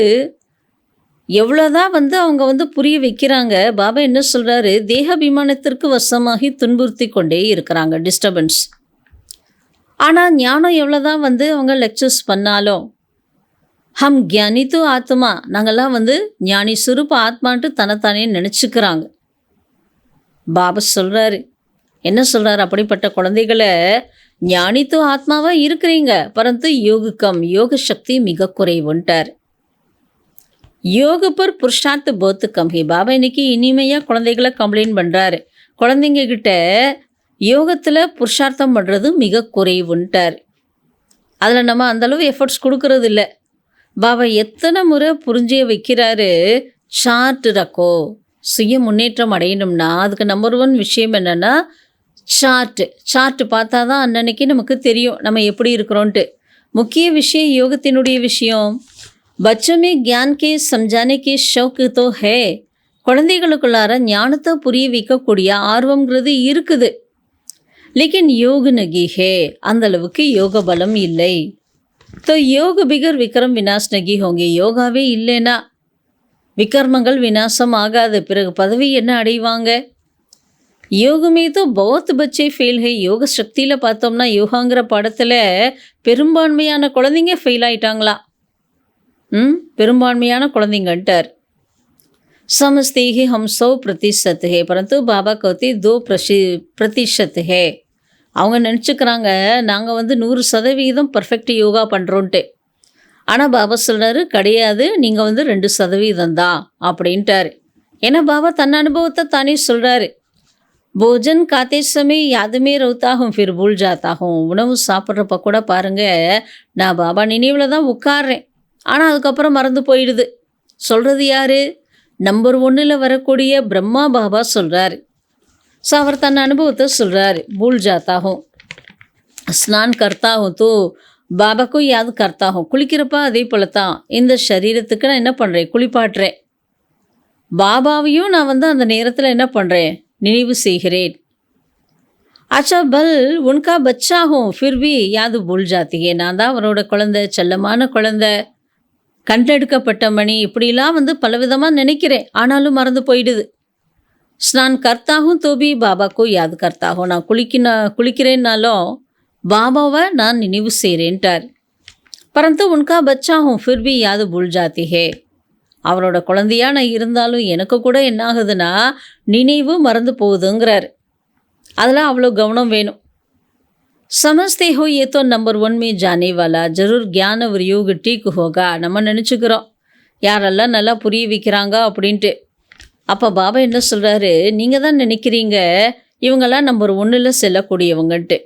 எவ்வளோதான் அவங்க புரிய வைக்கிறாங்க. பாபா என்ன சொல்கிறாரு? தேக அபிமானத்திற்கு வசமாகி துன்புறுத்தி கொண்டே இருக்கிறாங்க, டிஸ்டர்பன்ஸ். ஆனால் ஞானம் எவ்வளோதான் அவங்க லெக்சர்ஸ் பண்ணாலும் ஹம் ஜானி தோ ஆத்மா, நாங்கள்லாம் ஞானி சுரூப ஆத்மான்ட்டு தன்னைத்தானே நினச்சிக்கிறாங்க. பாபா சொல்கிறாரு, என்ன சொல்கிறாரு? அப்படிப்பட்ட குழந்தைகளை ஞானி தோ ஆத்மாவாக இருக்கிறீங்க, பரந்து யோகுக்கம், யோக சக்தி மிக குறைவுன்ட்டார். யோக பர் புருஷார்த்த போத்து கம்மி. பாபா இன்னைக்கு இனிமையாக குழந்தைகளை கம்ப்ளைண்ட் பண்ணுறாரு. குழந்தைங்க கிட்ட யோகத்தில் புருஷார்த்தம் பண்ணுறது மிக குறைவுன்ட்டார். அதில் நம்ம அந்தளவு எஃபர்ட்ஸ் கொடுக்கறது இல்லை. பாபா எத்தனை முறை புரிஞ்சே வைக்கிறாரு, சார்ட் ரக்கோ. சுய முன்னேற்றம் அடையணும்னா அதுக்கு நம்பர் 1 விஷயம் என்னென்னா சார்ட் பார்த்தா தான் அன்னன்னைக்கு நமக்கு தெரியும் நம்ம எப்படி இருக்கிறோன்ட்டு. முக்கிய விஷயம் யோகத்தினுடைய விஷயம். बच्चों में ज्ञान के समझाने के शौक तो है, குழந்தைகளுக்குள்ளார ஞானத்தை புரிய வைக்கக்கூடிய ஆர்வம்ங்கிறது இருக்குது. லேக்கின் யோக நகி ஹே, அந்த அளவுக்கு யோக பலம் இல்லை. तो योग बिगर विक्रम विनाश नहीं होंगे. யோகாவே இல்லைன்னா விக்ரமங்கள் விநாசம் ஆகாது. பிறகு பதவி என்ன அடைவாங்க? யோகமே तो बहुत बच्चे फेल है. யோக சக்தியில் பார்த்தோம்னா யோகாங்கிற பாடத்தில் பெரும்பான்மையான குழந்தைங்க ஃபெயில் ஆயிட்டாங்களா? பெரும்பான்மையான குழந்தைங்கன்ட்டார். समझते ही हम 100% है, परंतु बाबा कहते 2% है. அவங்க நினச்சிக்கிறாங்க நாங்கள் 100% பர்ஃபெக்ட் யோகா பண்ணுறோன்ட்டு. ஆனால் பாபா சொல்கிறாரு கிடையாது, நீங்கள் 2% தான் அப்படின்ட்டார். ஏன்னா பாபா தன் அனுபவத்தை தானே சொல்கிறாரு. போஜன் காத்தே சமய யாதுமே ரவுத்தாகும் ஃபிர் பூல் ஜாத்தாகும். உணவு சாப்பிட்றப்ப கூட பாருங்கள், நான் பாபா நினைவில் தான் உட்கார்றேன், ஆனால் அதுக்கப்புறம் மறந்து போயிடுது. சொல்கிறது யார்? நம்பர் 1 வரக்கூடிய பிரம்மா பாபா சொல்கிறாரு. ஸோ அவர் தன் அனுபவத்தை சொல்கிறாரு. பூல் ஜாத்தாகும், ஸ்நான் கர்த்தாகும், தோ பாபாக்கும் யாது கர்த்தாகும். குளிக்கிறப்ப அதே போல தான் இந்த சரீரத்துக்கு நான் என்ன பண்ணுறேன்? குளிப்பாட்டுறேன். பாபாவையும் நான் அந்த நேரத்தில் என்ன பண்ணுறேன்? நினைவு செய்கிறேன். அச்சா பல் உன்கா பச்சாகும் ஃபிர் பி யாது பூல் ஜாத்திகே. நான் தான் அவரோட குழந்தை, செல்லமான குழந்தை, கண்டெடுக்கப்பட்ட மணி, இப்படிலாம் பலவிதமாக நினைக்கிறேன், ஆனாலும் மறந்து போயிடுது. ஸ்நான் கர்த்தாகும் தோபி பாபாக்கோ யாது கர்த்தாகும். நான் குளிக்கிறேன்னாலும் பாபாவை நான் நினைவு செய்கிறேன்ட்டார். பரந்து உன்கா பச்சாகும் ஃபிர் பி யாது பூல் ஜாத்தி ஹே. அவரோட குழந்தையா நான் இருந்தாலும் எனக்கு கூட என்ன ஆகுதுன்னா நினைவு மறந்து போகுதுங்கிறார். அதெல்லாம் அவ்வளோ கவனம் வேணும். समझते हो ये तो नंबर 1 में जाने वाला जरूर ज्ञान और योग ठीक होगा. நம்ம நினச்சிக்கிறோம் யாரெல்லாம் நல்லா புரிய வைக்கிறாங்க அப்படின்ட்டு. அப்போ பாபா என்ன சொல்கிறாரு? நீங்கள் தான் நினைக்கிறீங்க இவங்கெல்லாம் நம்பர் 1 செல்லக்கூடியவங்கன்ட்டு.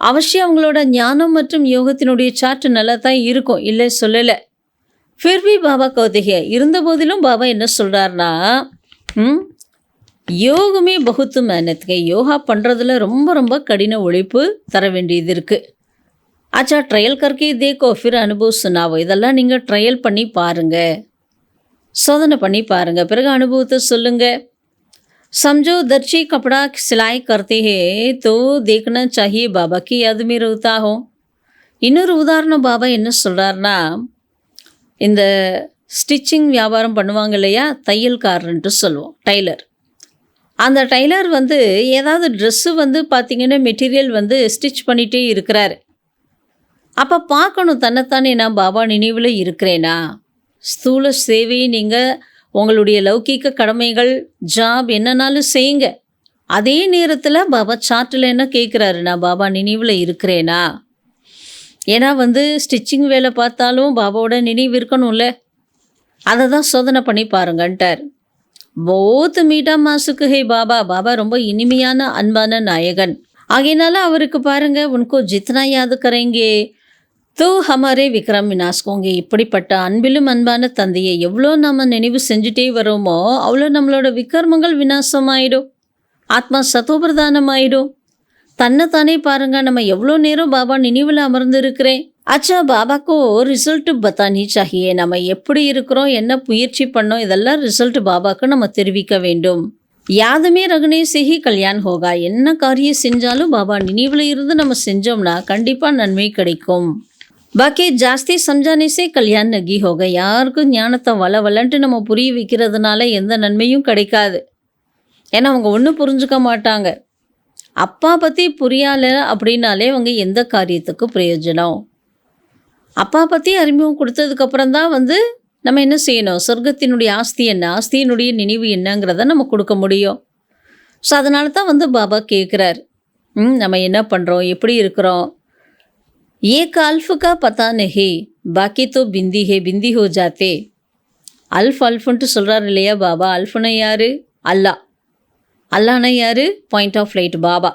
அவசியம் அவங்களோட ஞானம் மற்றும் யோகத்தினுடைய சார்ட்டு நல்லா தான் இருக்கும், இல்லை சொல்லலை. ஃபிர்பி பாபா கௌதகிய இருந்த போதிலும் பாபா என்ன சொல்கிறாருன்னா, யோகமே பகுத்து மேனத்துக்கு. யோகா பண்ணுறதுல ரொம்ப ரொம்ப கடின உழைப்பு தர வேண்டியது இருக்குது. ஆச்சா ட்ரையல் கற்கே தேக்கோ ஃபிர் அனுபவம் சொன்னாவோ. இதெல்லாம் நீங்கள் ட்ரையல் பண்ணி பாருங்கள், சோதனை பண்ணி பாருங்கள், பிறகு அனுபவத்தை சொல்லுங்கள். समझो दर्जी कपड़ा सिलाई करते हैं तो देखना चाहिए बाबा की याद में रहता हो. இன்னொரு உதாரணம் பாபா என்ன சொல்கிறாருன்னா, இந்த ஸ்டிச்சிங் வியாபாரம் பண்ணுவாங்க இல்லையா, தையல்காரன்ட்டு சொல்லுவோம், டைலர். அந்த டைலர் ஏதாவது ட்ரெஸ்ஸு பார்த்திங்கன்னா மெட்டீரியல் ஸ்டிச் பண்ணிகிட்டே இருக்கிறாரு. அப்போ பார்க்கணும் தன்னைத்தானே, நான் பாபா நினைவில் இருக்கிறேனா? ஸ்தூல சேவை நீங்கள் உங்களுடைய லௌகீக கடமைகள் ஜாப் என்னன்னாலும் செய்யுங்க. அதே நேரத்தில் பாபா சார்ட்டில் என்ன கேட்குறாரு? நான் பாபா நினைவில் இருக்கிறேனா? ஏன்னா ஸ்டிச்சிங் வேலை பார்த்தாலும் பாபாவோட நினைவு இருக்கணும்ல, அதை தான் சோதனை பண்ணி பாருங்கன்ட்டார். போத் மீட்டா மாசுக்கு ஹே பாபா. பாபா ரொம்ப இனிமையான அன்பான நாயகன். ஆகையினால அவருக்கு பாருங்கள், உனக்கோ ஜித்னா யாது கரேங்கே தோ ஹமாரே விக்ரம் வினாஸ்கோங்க. இப்படிப்பட்ட அன்பிலும் அன்பான தந்தையை எவ்வளோ நம்ம நினைவு செஞ்சுட்டே வரோமோ அவ்வளோ நம்மளோட விக்ரமங்கள் விநாசமாயிடும், ஆத்மா சத்தோபிரதானமாயிடும். தன்னைத்தானே பாருங்க, நம்ம எவ்வளோ நேரம் பாபா நினைவில் அமர்ந்து இருக்கிறேன். அச்சா பாபாக்கோ ரிசல்ட் பத்தானி சாகியே. நம்ம எப்படி இருக்கிறோம், என்ன முயற்சி பண்ணோம், இதெல்லாம் ரிசல்ட் பாபாக்கு நம்ம தெரிவிக்க வேண்டும். யாதுமே ரகுனே சேஹி கல்யாண் ஹோகா. என்ன காரியம் செஞ்சாலும் பாபா நினைவில் இருந்து நம்ம செஞ்சோம்னா கண்டிப்பாக நன்மை கிடைக்கும். பாக்கி ஜாஸ்தி சம்ஜானே கல்யாண் நகி ஹோக. யாருக்கும் ஞானத்தை வளன்ட்டு நம்ம புரிய வைக்கிறதுனால எந்த நன்மையும் கிடைக்காது. ஏன்னா அவங்க ஒன்றும் புரிஞ்சுக்க மாட்டாங்க. அப்பா பற்றி புரியலை அப்படின்னாலே அவங்க எந்த காரியத்துக்கு பிரயோஜனம்? அப்பா பற்றி அறிமுகம் கொடுத்ததுக்கப்புறம் தான் நம்ம என்ன செய்யணும்? சொர்க்கத்தினுடைய ஆஸ்தி என்ன, ஆஸ்தியினுடைய நினைவு என்னங்கிறத நம்ம கொடுக்க முடியும். ஸோ அதனால தான் பாபா கேட்குறார், நம்ம என்ன பண்ணுறோம், எப்படி இருக்கிறோம். एक अल्फ का पता नहीं, बाकी तो बिंदी है, बिंदी हो जाते. அல்ஃப்ன்ட்டு சொல்கிறார் இல்லையா பாபா. அல்ஃப்னா யார்? அல்லா. அல்லானா யார்? Point of light Baba.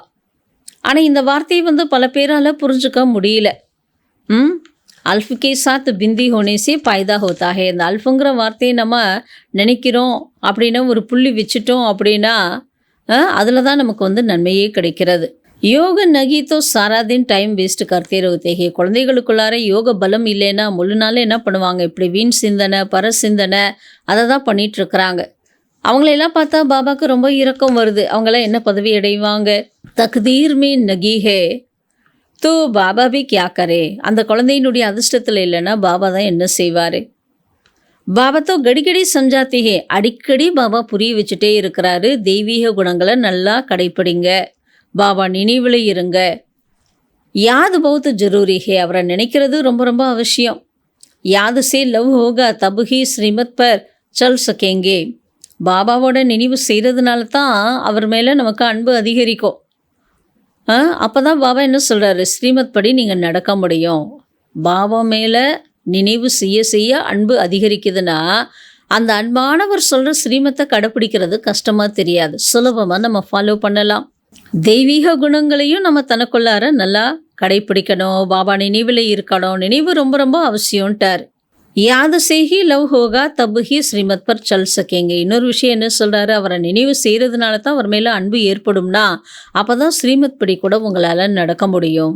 ஆனால் இந்த வார்த்தையை பல பேரால் புரிஞ்சுக்க முடியல. அல்ஃபுக்கே சாத் பிந்தி ஹோனேசே பாய்தா ஹோத்தா ஹே. இந்த அல்ஃபுங்கிற வார்த்தையை நம்ம நினைக்கிறோம் அப்படின்னா, ஒரு புள்ளி வச்சுட்டோம் அப்படின்னா அதில் தான் நமக்கு நன்மையே கிடைக்கிறது. யோக நகி தோ சாரா தின் டைம் வேஸ்ட் கர்த்தே ரவுத்தேகே. குழந்தைகளுக்குள்ளார யோக பலம் இல்லைன்னா முழு நாள் என்ன பண்ணுவாங்க? இப்படி வீண் சிந்தனை, பர சிந்தனை, அதை தான் பண்ணிகிட்ருக்குறாங்க. அவங்களெல்லாம் பார்த்தா பாபாவுக்கு ரொம்ப இரக்கம் வருது. அவங்களாம் என்ன பதவி அடைவாங்க? தக்தீர் மே நகி ஹே தோ பாபா பி கியா கரே. அந்த குழந்தையினுடைய அதிர்ஷ்டத்தில் இல்லைன்னா பாபா தான் என்ன செய்வார்? பாபா தோ கடிக்கடி சம்ஜாத்தே ஹே. அடிக்கடி பாபா புரிய வச்சுட்டே இருக்கிறாரு. தெய்வீக குணங்களை நல்லா கடைப்பிடிங்க, பாபா நினைவில் இருங்க. யாது பௌத் ஜரூரி ஹே. அவரை நினைக்கிறது ரொம்ப ரொம்ப அவசியம். யாது சே லவ் ஹோகா தபுஹி ஸ்ரீமத் பர் சல் சகேங்கே. பாபாவோட நினைவு செய்கிறதுனால தான் அவர் மேலே நமக்கு அன்பு அதிகரிக்கும். அப்போ தான் பாபா என்ன சொல்கிறாரு? ஸ்ரீமத் படி நீங்கள் நடக்க முடியும். பாபா மேலே நினைவு செய்ய செய்ய அன்பு அதிகரிக்குதுன்னா அந்த அன்பானவர் சொல்கிற ஸ்ரீமத்தை கடைப்பிடிக்கிறது கஷ்டமாக தெரியாது, சுலபமாக நம்ம ஃபாலோ பண்ணலாம். தெய்வீக குணங்களையும் நம்ம தனக்குள்ளார நல்லா கடைப்பிடிக்கணும், பாபா நினைவில் இருக்கணும். நினைவு ரொம்ப ரொம்ப அவசியம்ட்டார். யாது செய்கி லவ் ஹோகா தபுஹி ஸ்ரீமத் பர் சல் சகேங்க. இன்னொரு விஷயம் என்ன சொல்கிறாரு? அவரை நினைவு செய்கிறதுனால தான் அவர் மேலே அன்பு ஏற்படும்னா அப்போ தான் ஸ்ரீமத் படி கூட உங்களால் நடக்க முடியும்.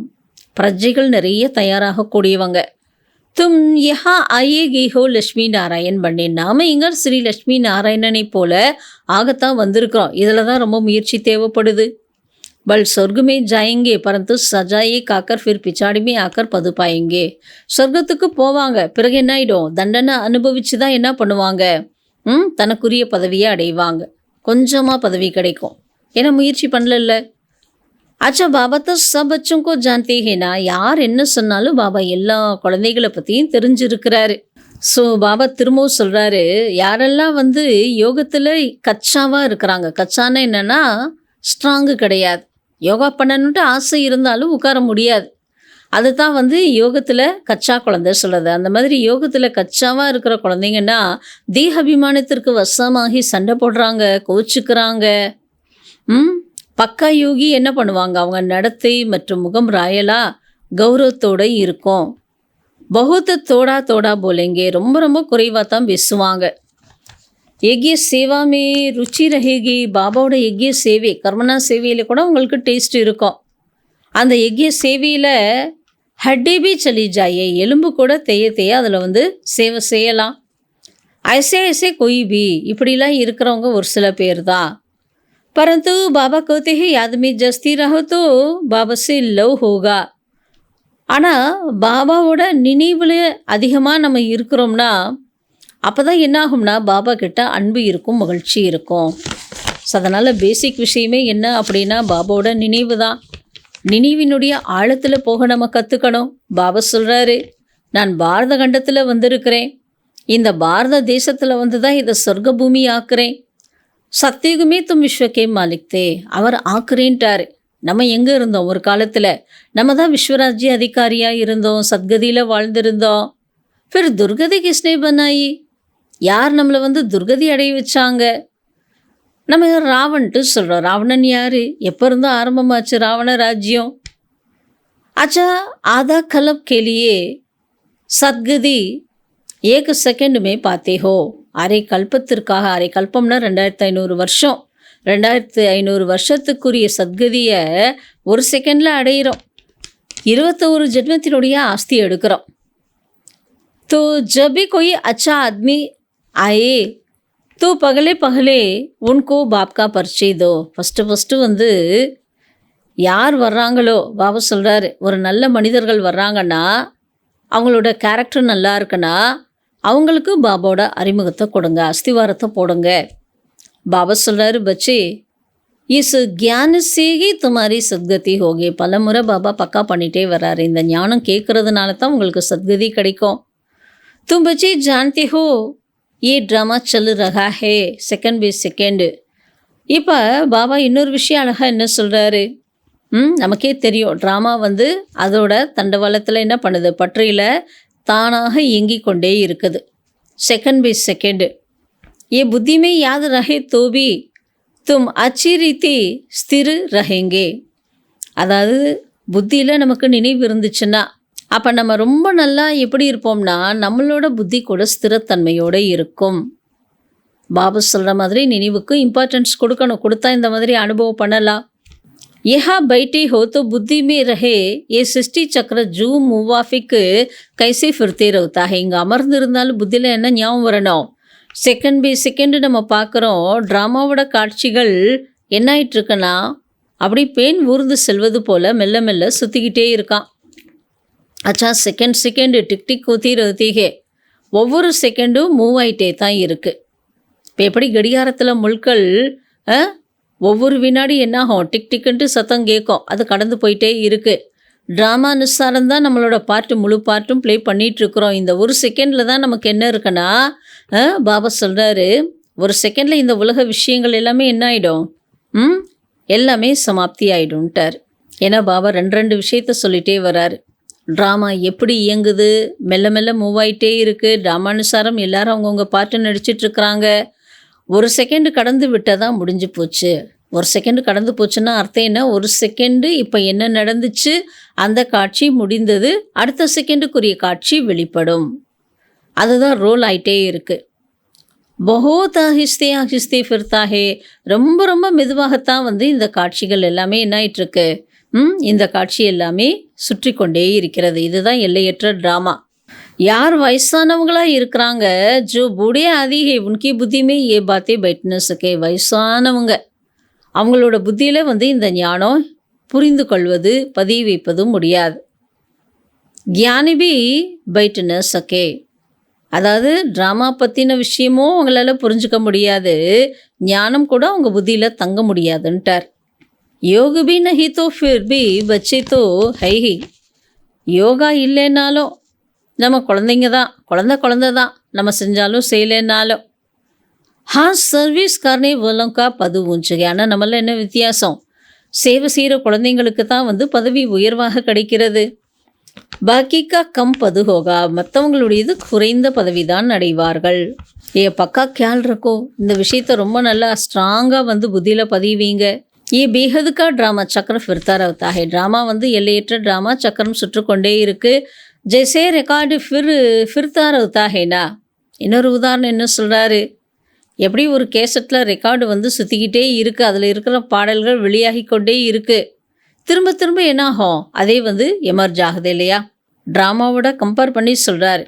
பிரஜைகள் நிறைய தயாராகக்கூடியவங்க. தும் யஹா ஆயேகி ஹோ லக்ஷ்மி நாராயண் பண்ணேன். நாம் இங்கே ஸ்ரீ லக்ஷ்மி நாராயணனை போல ஆகத்தான் வந்திருக்கிறோம். இதில் தான் ரொம்ப முயற்சி தேவைப்படுது. बल स्वर्ग में जाएंगे परंतु सजाए काकर फिर पिछाड़ी में आकर पदु पाएंगे. சொர்க்கத்துக்கு போவாங்க, பிறகு என்ன ஆகிடும்? தண்டனை அனுபவிச்சு தான் என்ன பண்ணுவாங்க? தனக்குரிய பதவியை அடைவாங்க. கொஞ்சமாக பதவி கிடைக்கும், ஏன்னா முயற்சி பண்ணல. அச்சா பாபா தான் சப் பச்சோங்கோ ஜான்தே ஹேனா. யார் என்ன சொன்னாலும் பாபா எல்லா குழந்தைகளை பற்றியும் தெரிஞ்சிருக்கிறாரு. ஸோ பாபா திரும்பவும் சொல்கிறாரு, யாரெல்லாம் யோகத்தில் கச்சாவாக இருக்கிறாங்க. கச்சானா என்னென்னா ஸ்ட்ராங்கு கிடையாது. யோகா பண்ணணுன்ட்டு ஆசை இருந்தாலும் உட்கார முடியாது. அதுதான் யோகத்தில் கச்சா குழந்தை சொல்கிறது. அந்த மாதிரி யோகத்தில் கச்சாவாக இருக்கிற குழந்தைங்கன்னா தேக அபிமானத்திற்கு வசமாகி சண்டை போடுறாங்க, கோச்சுக்கிறாங்க. பக்கா யோகி என்ன பண்ணுவாங்க? அவங்க நடத்தை மற்றும் முகம் ராயலா கௌரவத்தோடு இருக்கும். பகுத்த தோடா தோடா போலேங்க. ரொம்ப ரொம்ப குறைவாக தான் பேசுவாங்க. யஜ்ய சேவாமே ருச்சி ரஹேகி. பாபாவோட யஜ்ய சேவை, கர்மனா சேவையில் கூட உங்களுக்கு டேஸ்ட் இருக்கும். அந்த யஜ்ய சேவையில் ஹட்டி பி சலி ஜாயே. எலும்பு கூட தேய தேய அதில் சேவை செய்யலாம். ஐசே ஐசே கொய் பி. இப்படிலாம் இருக்கிறவங்க ஒரு சில பேர் தான். பரந்து பாபா कहते हैं याद में जस्ती रहो तो बाबा से लव होगा. ஆனால் பாபாவோட நினைவில் அதிகமாக நம்ம இருக்கிறோம்னா அப்போ தான் என்ன ஆகும்னா பாபா கிட்ட அன்பு இருக்கும், மகிழ்ச்சி இருக்கும். ஸோ அதனால் பேசிக் விஷயமே என்ன அப்படின்னா பாபாவோட நினைவு தான். நினைவினுடைய ஆழத்தில் போக நம்ம கற்றுக்கணும். பாபா சொல்கிறாரு, நான் பாரத கண்டத்தில் வந்திருக்கிறேன். இந்த பாரத தேசத்தில் தான் இதை சொர்க்க பூமி ஆக்குறேன். சத்தியுகமே தும் விஸ்வக்கே மாலிக்தே. அவர் ஆக்குறேன்ட்டார். நம்ம எங்கே இருந்தோம்? ஒரு காலத்தில் நம்ம தான் விஸ்வராஜ்ய அதிகாரியாக இருந்தோம், சத்கதியில் வாழ்ந்திருந்தோம். फिर दुर्गति किसने बनाई? யார் நம்மளை துர்கதி அடைய வச்சாங்க? நம்ம ராவன்ட்டு சொல்கிறோம். ராவணன் யார்? எப்போ இருந்தோ ஆரம்பமாச்சு ராவண ராஜ்யம். अच्छा आधा कल्प के लिए सद्गति 1 सेकंड में पाते हो. அரை கல்பத்திற்காக, அரை கல்பம்னா 2500 வருஷம், 2500 வருஷத்துக்குரிய சத்கதியை 1 செகண்டில் அடையிறோம். 21 ஜென்மத்தினுடைய ஆஸ்தி எடுக்கிறோம். तो जब भी कोई अच्छा आदमी आए तो पगले पगले उनको बाप का परिचय दो. ஃபஸ்ட்டு யார் வர்றாங்களோ பாபா சொல்கிறாரு, ஒரு நல்ல மனிதர்கள் வர்றாங்கன்னா அவங்களோட கேரக்டர் நல்லா இருக்குன்னா அவங்களுக்கு பாபாவோட அறிமுகத்தை கொடுங்க, அஸ்திவாரத்தை போடுங்க. பாபா சொல்கிறாரு, பச்சி இஸ் ज्ञान से ही तुम्हारी सद्गति होगी. பல முறை பாபா பக்கா பண்ணிகிட்டே வர்றாரு. இந்த ஞானம் கேட்குறதுனால தான் உங்களுக்கு சத்கதி கிடைக்கும். तुम बच्चे जानते हो ये ड्रामा चल रहा है सेकंड बाय सेकंड. இப்போ பாபா இன்னொரு விஷயம் அழகாக என்ன சொல்கிறாரு? நமக்கே தெரியும், ட்ராமா அதோட தண்டவாளத்தில் என்ன பண்ணுது? பற்றையில் தானாக இயங்கி கொண்டே இருக்குது. Second by second. ये बुद्धि में याद रहे तो भी तुम अच्छी रीति स्थिर रहेंगे. அதாவது புத்தியில் நமக்கு நினைவு இருந்துச்சுன்னா அப்போ நம்ம ரொம்ப நல்லா எப்படி இருப்போம்னா நம்மளோட புத்தி கூட ஸ்திரத்தன்மையோடு இருக்கும். பாபா சொல்கிற மாதிரி நினைவுக்கு இம்பார்ட்டன்ஸ் கொடுக்கணும். கொடுத்தா இந்த மாதிரி அனுபவம் பண்ணலாம். यहाँ बैठे हो तो बुद्धि में रहे ये सृष्टि चक्र जू मुवाफिक कैसे फिरते रहता है. இங்கே அமர்ந்திருந்தாலும் புத்தியில் என்ன ஞாபகம் வரணும்? செகண்ட் பை செகண்டு நம்ம பார்க்குறோம். ட்ராமாவோட காட்சிகள் என்ன ஆயிட்டுருக்குன்னா அப்படி பேன் ஊர்ந்து செல்வது போல் மெல்ல மெல்ல சுற்றிக்கிட்டே இருக்கான். அச்சா செகண்ட் செகண்டு டிக் டிக் ஊற்றி ரத்திகே ஒவ்வொரு செகண்டும் மூவ் ஆகிட்டே தான் இருக்குது. இப்போ எப்படி கடிகாரத்தில் முள்கள் ஒவ்வொரு வினாடி என்னாகும் டிக் டிக்குன்ட்டு சத்தம் கேட்கும், அது கடந்து போயிட்டே இருக்குது. ட்ராமா அனுசாரம் தான் நம்மளோட முழு பாட்டும் ப்ளே பண்ணிகிட்ருக்குறோம். இந்த ஒரு செகண்டில் தான் நமக்கு என்ன இருக்குன்னா பாபா சொல்கிறாரு, ஒரு செகண்டில் இந்த உலக விஷயங்கள் எல்லாமே என்ன ஆகிடும், எல்லாமே சமாப்தி ஆகிடும்ட்டார். ஏன்னா பாபா ரெண்டு விஷயத்த சொல்லிகிட்டே வராரு. ட்ராமா எப்படி இயங்குது, மெல்ல மெல்ல மூவ் ஆகிட்டே இருக்குது. ட்ராமானுசாரம் எல்லாரும் அவங்கவுங்க பாட்டு நடிச்சிட்ருக்குறாங்க. ஒரு செகண்டு கடந்து விட்டால் தான் முடிஞ்சு போச்சு. ஒரு செகண்டு கடந்து போச்சுன்னா அர்த்தம் என்ன, ஒரு செகண்டு இப்போ என்ன நடந்துச்சு அந்த காட்சி முடிந்தது, அடுத்த செகண்டுக்குரிய காட்சி வெளிப்படும். அதுதான் ரோல் ஆகிட்டே இருக்குது. பஹோத் ஆஹிஸ்தே ஆஹிஸ்தே ஃபிர்தாஹே, ரொம்ப ரொம்ப மெதுவாகத்தான் இந்த காட்சிகள் எல்லாமே என்ன ஆயிட்டுருக்கு, இந்த காட்சி எல்லாமே சுற்றி கொண்டே இருக்கிறது. இதுதான் எல்லையற்ற ட்ராமா. யார் வயசானவங்களாக இருக்கிறாங்க, ஜோ பூடே ஆதி ஹே உன்கி புத்தியுமே ஏ பாத்தே பைட்ன சகே, வயசானவங்க அவங்களோட புத்தியில் இந்த ஞானம் புரிந்து கொள்வது பதிவு வைப்பதும் முடியாது. கியானிபி பைட்ன சகே, அதாவது ட்ராமா பற்றின விஷயமும் அவங்களால புரிஞ்சுக்க முடியாது, ஞானம் கூட அவங்க புத்தியில் தங்க முடியாதுன்ட்டார். யோக பி நஹி தோ ஃபிர் பி பச்சே தோ ஹை ஹி, யோகா இல்லைன்னாலும் நம்ம குழந்தைங்க தான், குழந்தை தான், நம்ம செஞ்சாலும் செய்யலைன்னாலும். சர்வீஸ் காரனே வலங்கா பது ஊஞ்சுக. ஆனால் நம்மள என்ன வித்தியாசம், சேவை செய்கிற குழந்தைங்களுக்கு தான் பதவி உயர்வாக கிடைக்கிறது. பாக்கிக்கா கம் பது ஹோகா, மற்றவங்களுடையது குறைந்த பதவி தான் அடைவார்கள். பக்கா கேள் இருக்கோ, இந்த விஷயத்த ரொம்ப நல்லா ஸ்ட்ராங்காக புத்தியில் பதிவீங்க. பேஹதுக்கா ட்ராமா சக்கரம் ஃபிர்தா ரஹ்தா ஹை, ட்ராமா எல்லையற்ற ட்ராமா சக்கரம் சுற்றுக்கொண்டே இருக்குது. ஜெய்சே ரெக்கார்டு ஃபிர்தா ரஹ்தா ஹைனா. இன்னொரு உதாரணம் என்ன சொல்கிறாரு, எப்படி ஒரு கேசட்டில் ரெக்கார்டு சுற்றிக்கிட்டே இருக்குது, அதில் இருக்கிற பாடல்கள் வெளியாகி கொண்டே இருக்குது, திரும்ப திரும்ப என்னாகும் அதே எமர்ஜ் ஆகுது இல்லையா. ட்ராமாவோட கம்பேர் பண்ணி சொல்கிறாரு.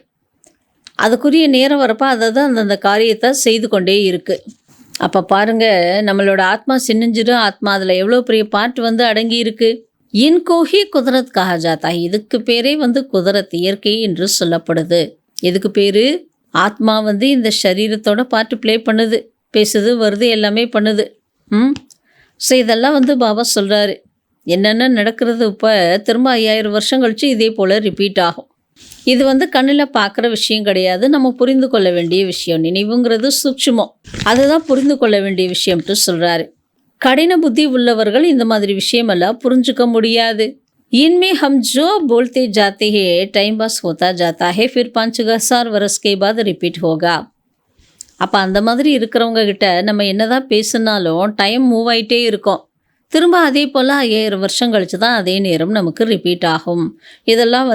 அதுக்குரிய நேரம் வரப்போ அதை தான் அந்தந்த காரியத்தை செய்து கொண்டே இருக்குது. அப்போ பாருங்கள், நம்மளோட ஆத்மா சின்னஞ்சிறு ஆத்மா, அதில் எவ்வளோ பெரிய பாட்டு அடங்கி இருக்குது. இன்கோஹி குதிரத் கஹா ஜாத்தா, இதுக்கு பேரே குதிரத், இயற்கை என்று சொல்லப்படுது. இதுக்கு பேர் ஆத்மா இந்த சரீரத்தோட பாட்டு ப்ளே பண்ணுது, பேசுது, வருது, எல்லாமே பண்ணுது. ஸோ இதெல்லாம் பாபா சொல்கிறாரு. என்னென்ன நடக்கிறது இப்போ திரும்ப 5000 வருஷம் கழித்து இதே போல் ரிப்பீட் ஆகும். இது கண்ணில் பார்க்குற விஷயம் கிடையாது, நம்ம புரிந்து கொள்ள வேண்டிய விஷயம். நினைவுங்கிறது சூட்சுமம், அதுதான் புரிந்து கொள்ள வேண்டிய விஷயம்ட்டு சொல்கிறாரு. கடின புத்தி உள்ளவர்கள் இந்த மாதிரி விஷயமெல்லாம் புரிஞ்சுக்க முடியாது. இன்மே ஹம் ஜோ போல்தே ஜாத்தே ஹே டைம் பாஸ் ஹோத்தா ஜாத்தா ஹே ஃபிர் 5000 வருஷக்கே பாத் ரிப்பீட் ஹோகா. அப்போ அந்த மாதிரி இருக்கிறவங்க கிட்ட நம்ம என்னதான் பேசினாலும் டைம் மூவ் ஆகிட்டே இருக்கும். திரும்ப அதே போல் 5000 வருஷம் கழித்து தான் அதே நேரம் நமக்கு ரிப்பீட் ஆகும். இதெல்லாம்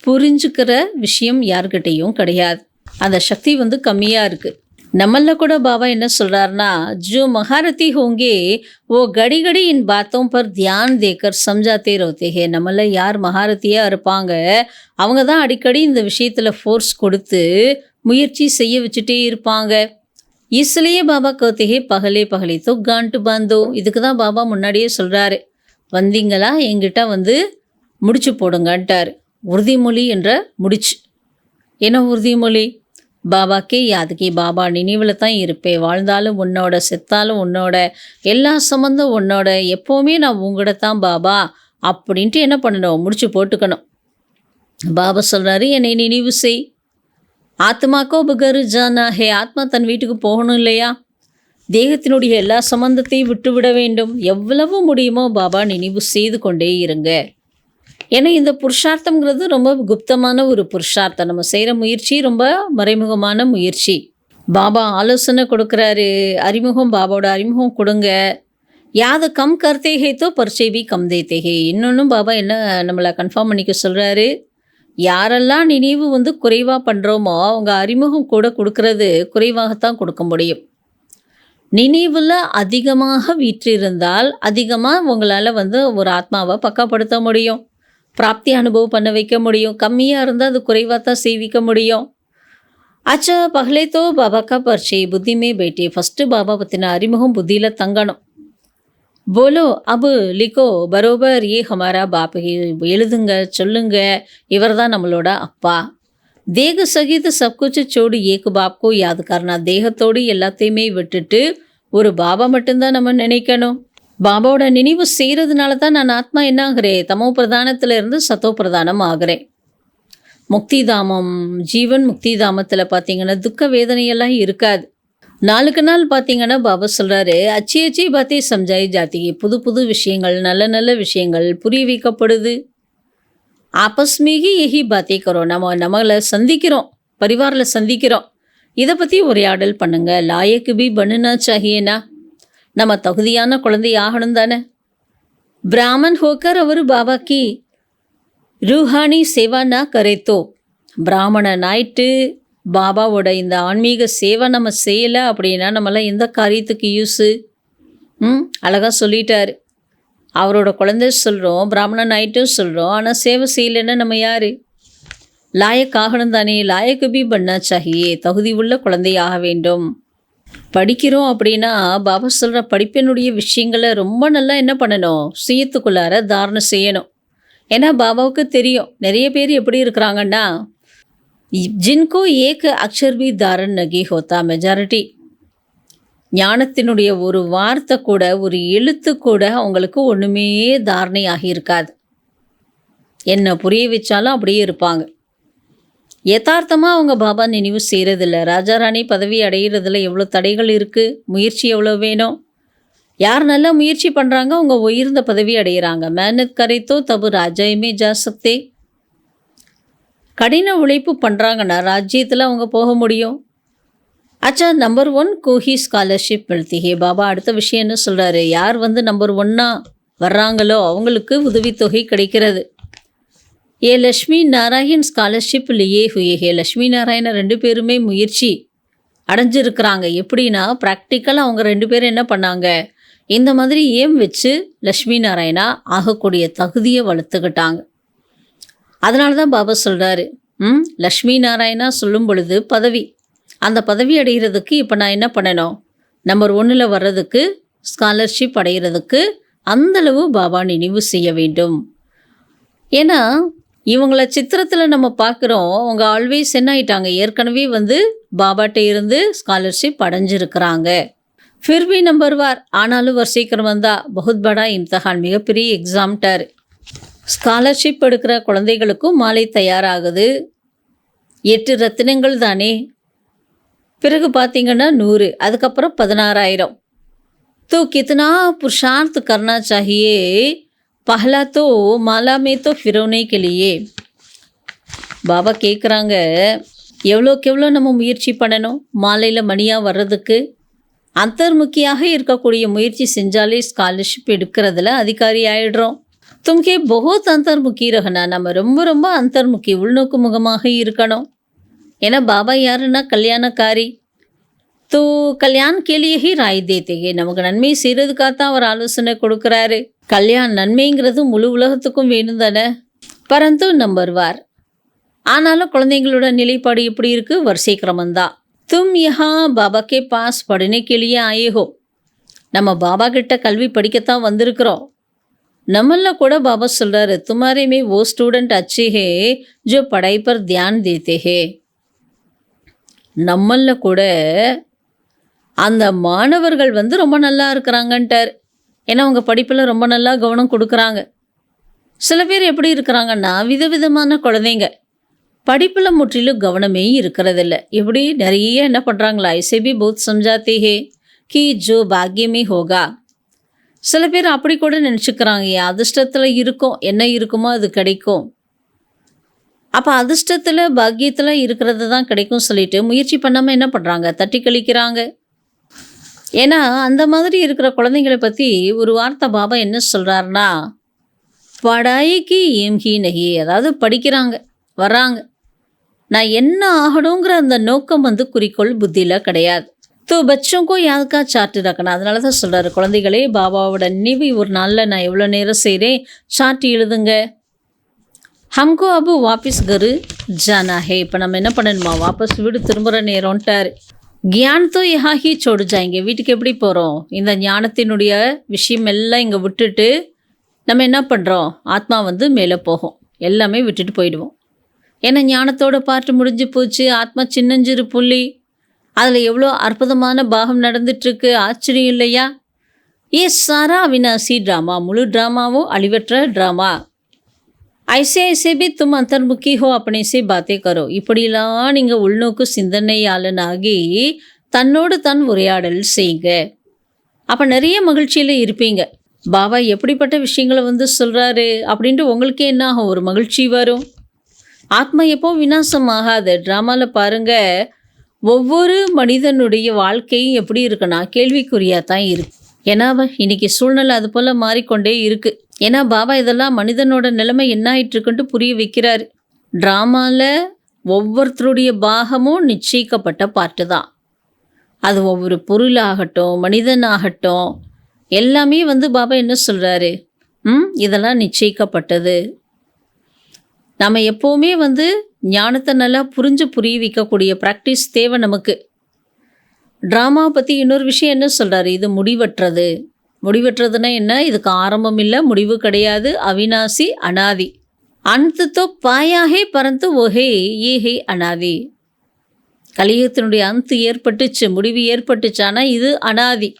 புரிஞ்சுக்கிற விஷயம் யார்கிட்டையும் கிடையாது. அந்த சக்தி கம்மியாக இருக்குது. நம்மள கூட பாபா என்ன சொல்கிறாருன்னா, ஜோ மகாரதி ஹோங்கே ஓ கடி கடி இன் பாத்தோம் பர் தியான் தேக்கர் சம்ஜாத்தே ரோத்தே ஹே. நம்மள யார் மகாரதியாக இருப்பாங்க, அவங்க தான் அடிக்கடி இந்த விஷயத்தில் ஃபோர்ஸ் கொடுத்து முயற்சி செய்ய வச்சுட்டே இருப்பாங்க. इसलिए பாபா कहते हैं பகலே பகலே तो गांठ बांधो. இதுக்கு தான் பாபா முன்னாடியே சொல்கிறாரு, வந்தீங்களா என்கிட்ட முடிச்சு போடுங்கன்ட்டார். உறுதிமொழி என்ற முடிச்சு. என்ன உறுதிமொழி, பாபாக்கே யாதுக்கே, பாபா நினைவில் தான் இருப்பேன், வாழ்ந்தாலும் உன்னோட, செத்தாலும் உன்னோட, எல்லா சம்மந்தம் உன்னோட, எப்போவுமே நான் உங்கள்கிட்ட தான் பாபா அப்படின்ட்டு என்ன பண்ணணும், முடிச்சு போட்டுக்கணும். பாபா சொல்கிறாரு, என்னை நினைவு செய். ஆத்மாக்கோ பகர் ஜானா ஹே, ஆத்மா தன் வீட்டுக்கு போகணும் இல்லையா, தேகத்தினுடைய எல்லா சம்பந்தத்தையும் விட்டுவிட வேண்டும். எவ்வளவு முடியுமோ பாபா நினைவு செய்து கொண்டே இருங்க. ஏன்னா இந்த புருஷார்த்தம்ங்கிறது ரொம்ப குப்தமான ஒரு புருஷார்த்தம். நம்ம செய்கிற முயற்சி ரொம்ப மறைமுகமான முயற்சி. பாபா ஆலோசனை கொடுக்குறாரு, அறிமுகம், பாபாவோட அறிமுகம் கொடுங்க. யாது கம் கர்த்தேகேத்தோ பரிச்சைவி கம் தேத்தேகே. இன்னொன்றும் பாபா என்ன நம்மளை கன்ஃபார்ம் பண்ணிக்க சொல்கிறாரு, யாரெல்லாம் நினைவு குறைவாக பண்ணுறோமோ அவங்க அறிமுகம் கூட கொடுக்கறது குறைவாகத்தான் கொடுக்க முடியும். நினைவில் அதிகமாக வீற்றிருந்தால் அதிகமாக உங்களால் ஒரு ஆத்மாவை பக்கப்படுத்த முடியும், பிராப்தி அனுபவம் பண்ண வைக்க முடியும். கம்மியாக இருந்தால் அது குறைவாக தான் செய்விக்க முடியும். अच्छा पहले तो बाबा का परिचय बुद्धि में बैठे फर्स्ट बाबा பற்றின அறிமுகம் புத்தியில் தங்கணும். போலோ அபு லிக்கோ பரோபர் ஏ ஹமாரா பாப் எழுதுங்க சொல்லுங்க, இவர் தான் நம்மளோட அப்பா. தேக சகித சப்குச்சு சோடு ஏக்கு பாப்கோ யாது கர்னா, தேகத்தோடு எல்லாத்தையுமே விட்டுட்டு ஒரு பாபா மட்டும்தான் நம்ம நினைக்கணும். பாபாவோட நினைவு செய்கிறதுனால தான் நான் ஆத்மா என்ன ஆகிறேன், தமோ பிரதானத்திலிருந்து சத்தோ பிரதானம் ஆகிறேன். முக்திதாமம் ஜீவன் முக்திதாமத்தில் பார்த்தீங்கன்னா துக்க வேதனையெல்லாம் இருக்காது. நாளுக்கு நாள் பார்த்தீங்கன்னா பாபா சொல்கிறாரு, அச்சி அச்சி பாத்தே சம்ஜாயி ஜாத்தி, புது புது விஷயங்கள் நல்ல நல்ல விஷயங்கள் புரிய வைக்கப்படுது. ஆப்பஸ்மேகி எஹி பாத்தே கரோம், நம்மளை சந்திக்கிறோம், பரிவாரில் சந்திக்கிறோம், இதை பற்றி உரையாடல் பண்ணுங்க. லாயக்கு பி பண்ணுனா சாகியேனா, நம்ம தகுதியான குழந்தை ஆகணும் தானே. பிராமன் ஹோக்கர் அவர் பாபாக்கி ரூஹானி சேவா நா கரைத்தோ, பிராமணன் ஆயிட்டு பாபாவோட இந்த ஆன்மீக சேவை நம்ம செய்யலை அப்படின்னா நம்மளாம் எந்த காரியத்துக்கு யூஸு? அழகாக சொல்லிட்டாரு. அவரோட குழந்தை சொல்கிறோம், பிராமணன் ஆயிட்டும் சொல்கிறோம், ஆனால் சேவை செய்யலைன்னா நம்ம யார்? லாயக் ஆகணும் தானே. லாயக்கு பி பண்ணா சாகியே, தகுதி உள்ள குழந்தையாக வேண்டும். படிக்கிறோம் அப்படின்னா பாபா சொல்கிற படிப்பினுடைய விஷயங்களை ரொம்ப நல்லா என்ன பண்ணணும், சுயத்துக்குள்ளார தாரணை செய்யணும். ஏன்னா பாபாவுக்கு தெரியும் நிறைய பேர் எப்படி இருக்கிறாங்கன்னா, ஜின்கோ ஏக் அக்ஷர் பி தாரன் நகி ஹோத்தா, மெஜாரிட்டி ஞானத்தினுடைய ஒரு வார்த்தை கூட ஒரு எழுத்து கூட அவங்களுக்கு ஒன்றுமே தாரணை ஆகியிருக்காது. என்ன புரிய வச்சாலும் அப்படியே இருப்பாங்க. யதார்த்தமாக அவங்க பாபா நினைவு செய்கிறதில்ல. ராஜாராணி பதவி அடைகிறதுல எவ்வளோ தடைகள் இருக்குது, முயற்சி எவ்வளோ வேணும். யார் நல்லா முயற்சி பண்ணுறாங்க அவங்க உயர்ந்த பதவி அடைகிறாங்க. மேனத் கரைத்தோ தபு ராஜாயுமே ஜா சக்தே, கடின உழைப்பு பண்ணுறாங்கன்னா ராஜ்யத்தில் அவங்க போக முடியும். அச்சா நம்பர் 1 கோஹி ஸ்காலர்ஷிப் மிழ்த்திகே. பாபா அடுத்த விஷயம் என்ன சொல்கிறாரு, யார் நம்பர் 1 வர்றாங்களோ அவங்களுக்கு உதவித்தொகை கிடைக்கிறது. ஏ லக்ஷ்மி நாராயண் ஸ்காலர்ஷிப் லியே ஹுயே ஹே, லக்ஷ்மி நாராயணன் 2 பேருமே முயற்சி அடைஞ்சிருக்கிறாங்க. எப்படின்னா ப்ராக்டிக்கலாக அவங்க 2 பேரும் என்ன பண்ணாங்க, இந்த மாதிரி ஏம் வச்சு லக்ஷ்மி நாராயணா ஆகக்கூடிய தகுதியை வளர்த்துக்கிட்டாங்க. அதனால தான் பாபா சொல்கிறாரு, லக்ஷ்மி நாராயணா சொல்லும் பொழுது பதவி, அந்த பதவி அடைகிறதுக்கு இப்போ நான் என்ன பண்ணணும், நம்பர் 1 வர்றதுக்கு ஸ்காலர்ஷிப் அடைகிறதுக்கு அந்தளவு பாபா நினைவு செய்ய வேண்டும். ஏன்னா இவங்கள சித்திரத்தில் நம்ம பார்க்குறோம், அவங்க ஆல்வேஸ் என்ன ஆயிட்டாங்க, ஏற்கனவே பாபாட்ட இருந்து ஸ்காலர்ஷிப் அடைஞ்சிருக்கிறாங்க. ஃபிர்பி நம்பர் வார், ஆனாலும் வரிசைக்கிரம் வந்தால் பகுத் படா இம்தஹான், மிகப்பெரிய எக்ஸாம்டார். ஸ்காலர்ஷிப் எடுக்கிற குழந்தைகளுக்கும் மாலை தயாராகுது. 8 ரத்தினங்கள் தானே. பிறகு பார்த்திங்கன்னா 100, அதுக்கப்புறம் 16,000. तो कितना पुरुषार्थ करना चाहिए, पहला तो माला में तो फिरौने के लिए. பாபா கேட்குறாங்க, எவ்வளோக்கு எவ்வளோ நம்ம முயற்சி பண்ணணும் மாலையில் மணியாக வர்றதுக்கு. அந்தர்முக்கியாக இருக்கக்கூடிய முயற்சி செஞ்சாலே ஸ்காலர்ஷிப் எடுக்கிறதுல அதிகாரி ஆகிடுறோம். தும்கே பகுத் அந்தர்முக்கி ரகனா, நம்ம ரொம்ப ரொம்ப அந்தர்முக்கி உள்நோக்கு முகமாக இருக்கணும். ஏன்னா பாபா யாருன்னா கல்யாணக்காரி. தோ கல்யாண் கேலியே ராய் தேத்தேகே, நமக்கு நன்மை செய்கிறதுக்காகத்தான் அவர் ஆலோசனை கொடுக்குறாரு. கல்யாண நன்மைங்கிறது முழு உலகத்துக்கும் வேணும் தானே. பரந்து நம்பர் வார், ஆனாலும் குழந்தைங்களோட நிலைப்பாடு எப்படி இருக்குது, வரிசை கிரமந்தான். தும் யஹா பாபா கே பாஸ் படனே கேலியே ஆயேஹோ, நம்ம பாபா கிட்ட கல்வி படிக்கத்தான் வந்திருக்கிறோம். நம்மள கூட பாபா சொல்கிறாரு, துமாரே மே वो ஸ்டூடெண்ட் अच्छे है जो पढ़ाई पर ध्यान देते हैं. நம்மள கூட அந்த மாணவர்கள் ரொம்ப நல்லா இருக்கிறாங்கன்ட்டார். ஏன்னா அவங்க படிப்பில் ரொம்ப நல்லா கவனம் கொடுக்குறாங்க. சில பேர் எப்படி இருக்கிறாங்கன்னா விதவிதமான குழந்தைங்க, படிப்பில் முற்றிலும் கவனமே இருக்கிறதில்ல. எப்படி நிறைய என்ன பண்ணுறாங்களா, ஐசே பி பௌத் சம்ஜாத்தே ஹே கி ஜோ பாக்யமே ஹோகா. சில பேர் அப்படி கூட நினச்சிக்கிறாங்க, அதிர்ஷ்டத்தில் இருக்கும், என்ன இருக்குமோ அது கிடைக்கும். அப்போ அதிர்ஷ்டத்தில் பாக்கியத்தில் இருக்கிறது தான் கிடைக்கும் சொல்லிட்டு முயற்சி பண்ணாமல் என்ன பண்ணுறாங்க, தட்டி கழிக்கிறாங்க. ஏன்னா அந்த மாதிரி இருக்கிற குழந்தைங்களை பற்றி ஒரு வார்த்தை பாபா என்ன சொல்கிறாருன்னா, படாய்க்கு ஏம்ஹி நகி, அதாவது படிக்கிறாங்க வர்றாங்க, நான் என்ன ஆகணுங்கிற அந்த நோக்கம் குறிக்கோள் புத்தியில் கிடையாது. தோ பச்சோங்கோ யாருக்கா சார்ட்டு ரக்கணும். அதனால தான் சொல்கிறாரு, குழந்தைகளே பாபாவோட நினைவு ஒரு நாளில் நான் எவ்வளோ நேரம் செய்கிறேன் சார்ட்டு எழுதுங்க. हमको अब वापस घर जाना है. இப்போ நம்ம என்ன பண்ணணுமா, வாபஸ் வீடு திரும்புகிற நேரம்ட்டார். கியான் தோ யஹா ஹி சோடு ஜாயங்க. வீட்டுக்கு எப்படி போகிறோம், இந்த ஞானத்தினுடைய விஷயம் எல்லாம் இங்கே விட்டுட்டு நம்ம என்ன பண்ணுறோம், ஆத்மா வந்து மேலே போகும், எல்லாமே விட்டுட்டு போயிடுவோம். ஏன்னா ஞானத்தோட பாட்டு முடிஞ்சு போச்சு. ஆத்மா சின்னஞ்சிறு புள்ளி, அதில் எவ்வளோ அற்புதமான பாகம் நடந்துட்டுருக்கு, ஆச்சரியம் இல்லையா? ஏ சாரா அவினாசி ட்ராமா, முழு ட்ராமாவும் அழிவற்ற ட்ராமா. ஐசே ஐசே பி தும் அந்தர்முகி ஹோ அப்பனே சே பாத்தே கரோ. இப்படிலாம் நீங்கள் உள்நோக்கு சிந்தனையாளனாகி தன்னோடு தன் உரையாடல் செய்யுங்க. அப்போ நிறைய மகிழ்ச்சியில் இருப்பீங்க. பாபா எப்படிப்பட்ட விஷயங்களை வந்து சொல்கிறாரு அப்படின்ட்டு உங்களுக்கே என்ன ஆகும், ஒரு மகிழ்ச்சி வரும். ஆத்மா எப்போ விநாசம் ஆகாது. ட்ராமாவில் பாருங்கள், ஒவ்வொரு மனிதனுடைய வாழ்க்கையும் எப்படி இருக்குன்னா கேள்விக்குறியாக தான் இருக்குது. ஏன்னா இன்றைக்கி சூழ்நிலை அது போல் மாறிக்கொண்டே இருக்குது. ஏன்னா பாபா இதெல்லாம் மனிதனோட நிலைமை என்ன ஆகிட்டுருக்குன்ட்டு புரிய வைக்கிறாரு. ட்ராமாவில் ஒவ்வொருத்தருடைய பாகமும் நிச்சயிக்கப்பட்ட பாட்டு தான். அது ஒவ்வொரு பொருளாகட்டும், மனிதனாகட்டும், எல்லாமே வந்து பாபா என்ன சொல்கிறாரு, இதெல்லாம் நிச்சயிக்கப்பட்டது. நம்ம எப்போவுமே வந்து ஞானத்தை நல்லா புரிய வைக்கக்கூடிய ப்ராக்டிஸ் தேவை நமக்கு. ட்ராமாவை பற்றி இன்னொரு விஷயம் என்ன சொல்கிறாரு, இது முடிவற்றது. முடிவற்றதுன்னா என்ன, இதுக்கு ஆரம்பம் இல்லை, முடிவு கிடையாது, அவினாசி, அனாதி. அன்து தோ பாயாகே பரந்து ஓஹே ஏஹே அனாதி. கலியுகத்தினுடைய அந்து ஏற்பட்டுச்சு, முடிவு ஏற்பட்டுச்சு, ஆனால் இது அனாதி.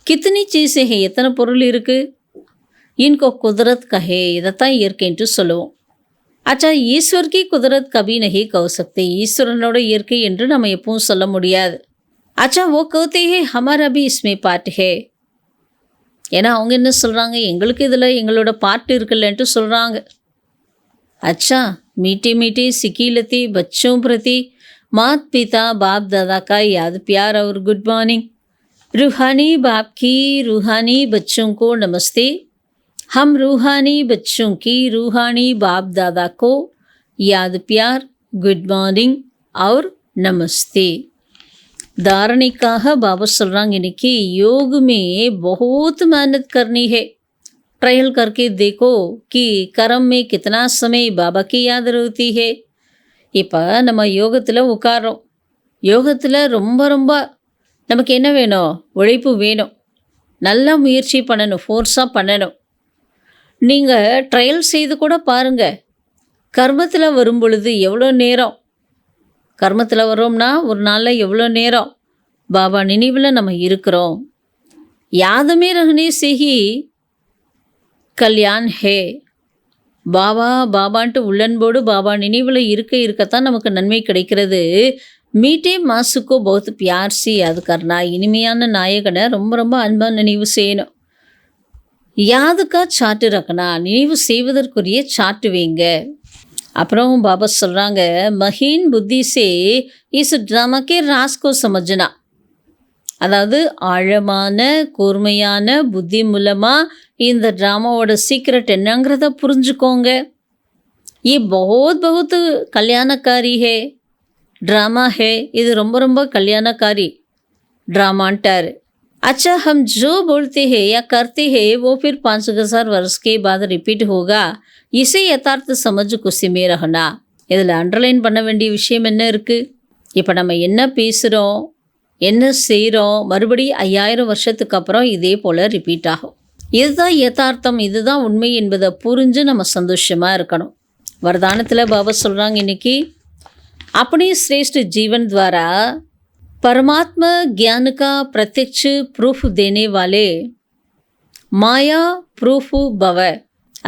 கித்தனி சீஸே ஹே, எத்தனை பொருள் இருக்குது, இன்கோ குதிரத் கஹே, இதைத்தான் இயற்கைன்ட்டு சொல்லுவோம். அச்சா ஈஸ்வர் கி குதிரத் கபி நஹி கஹ சக்தே, ஈஸ்வரனோட இயற்கை என்று நம்ம எப்பவும் சொல்ல முடியாது. அச்சா ஓ கஹதே ஹே ஹமாரா பி இஸ்மே பாட் ஹே. ஏன்னா அவங்க என்ன சொல்கிறாங்க, எங்களுக்கு இதில் எங்களோட பாட்டு இருக்குல்லன்ட்டு சொல்கிறாங்க. अच्छा मीठे मीठे सिकीलती बच्चों प्रति माता पिता बाप दादा का याद प्यार और गुड मॉर्निंग. रूहानी बाप की रूहानी बच्चों को नमस्ते. हम रूहानी बच्चों की रूहानी बाप दादा को याद प्यार, गुड मॉर्निंग और नमस्ते. धारणिकाக बाबा சொல்கிறாங்க, இன்னைக்கு योग में बहुत मेहनत करनी है. ट्रायल करके देखो कि कर्म में कितना समय बाबा की याद रहती है. இப்போ நம்ம யோகத்தில் உட்காரோம். யோகத்தில் ரொம்ப ரொம்ப நமக்கு என்ன வேணும், உழைப்பு வேணும், நல்லா முயற்சி பண்ணணும், ஃபோர்ஸாக பண்ணணும். நீங்கள் ட்ரையல் செய்து கூட பாருங்கள். கர்மத்தில் வரும் பொழுது எவ்வளோ நேரம், கர்மத்தில் வரோம்னா ஒரு நாளில் எவ்வளோ நேரம் பாபா நினைவில் நம்ம இருக்கிறோம். யாதுமே ரஹ்னே சேஹி கல்யாண் ஹே. பாபா பாபான்ட்டு உள்ளன்போடு பாபா நினைவில் இருக்கத்தான் நமக்கு நன்மை கிடைக்கிறது. மீட்டே மாசுக்கோ பௌத் பியார் சி அது கர்னா. இனிமையான நாயகனை ரொம்ப ரொம்ப அன்பாக நினைவு செய்யணும். யாதுக்கா சாட்டு ரக்கனா, நினைவு செய்வதற்குரிய சாட்டு வைங்க. அப்புறம் பாபா சொல்கிறாங்க, மஹீன் புத்தி சே இஸ் ட்ராமாக்கே ராஸ்கோ சமஜ்னா. அதாவது ஆழமான கூர்மையான புத்தி மூலமாக இந்த ட்ராமாவோட சீக்ரெட் என்னங்கிறத புரிஞ்சுக்கோங்க. ये बहुत बहुत கல்யாணக்காரி ஹே ட்ராமா ஹே. இது ரொம்ப ரொம்ப கல்யாணக்காரி ட்ராமான்ட்டார். अच्छा हम जो बोलते हैं या करते हैं वो फिर 5000 वर्ष के बाद रिपीट होगा. इसे यथार्थ समझ खुशी में रहना. இதில் அண்டர்லைன் பண்ண வேண்டிய விஷயம் என்ன இருக்குது, இப்போ நம்ம என்ன பேசுகிறோம், என்ன செய்கிறோம், மறுபடி 5000 வருஷத்துக்கு அப்புறம் இதே போல் ரிப்பீட் ஆகும். இதுதான் யதார்த்தம், இதுதான் உண்மை என்பதை புரிஞ்சு நம்ம சந்தோஷமாக இருக்கணும். वरदानத்தில் பாபா சொல்கிறாங்க, இன்னைக்கு अपने श्रेष्ठ जीवन द्वारा परमात्मा ज्ञान का प्रत्यक्ष प्रूफ देने वाले மாயா ப்ரூஃபு பவ.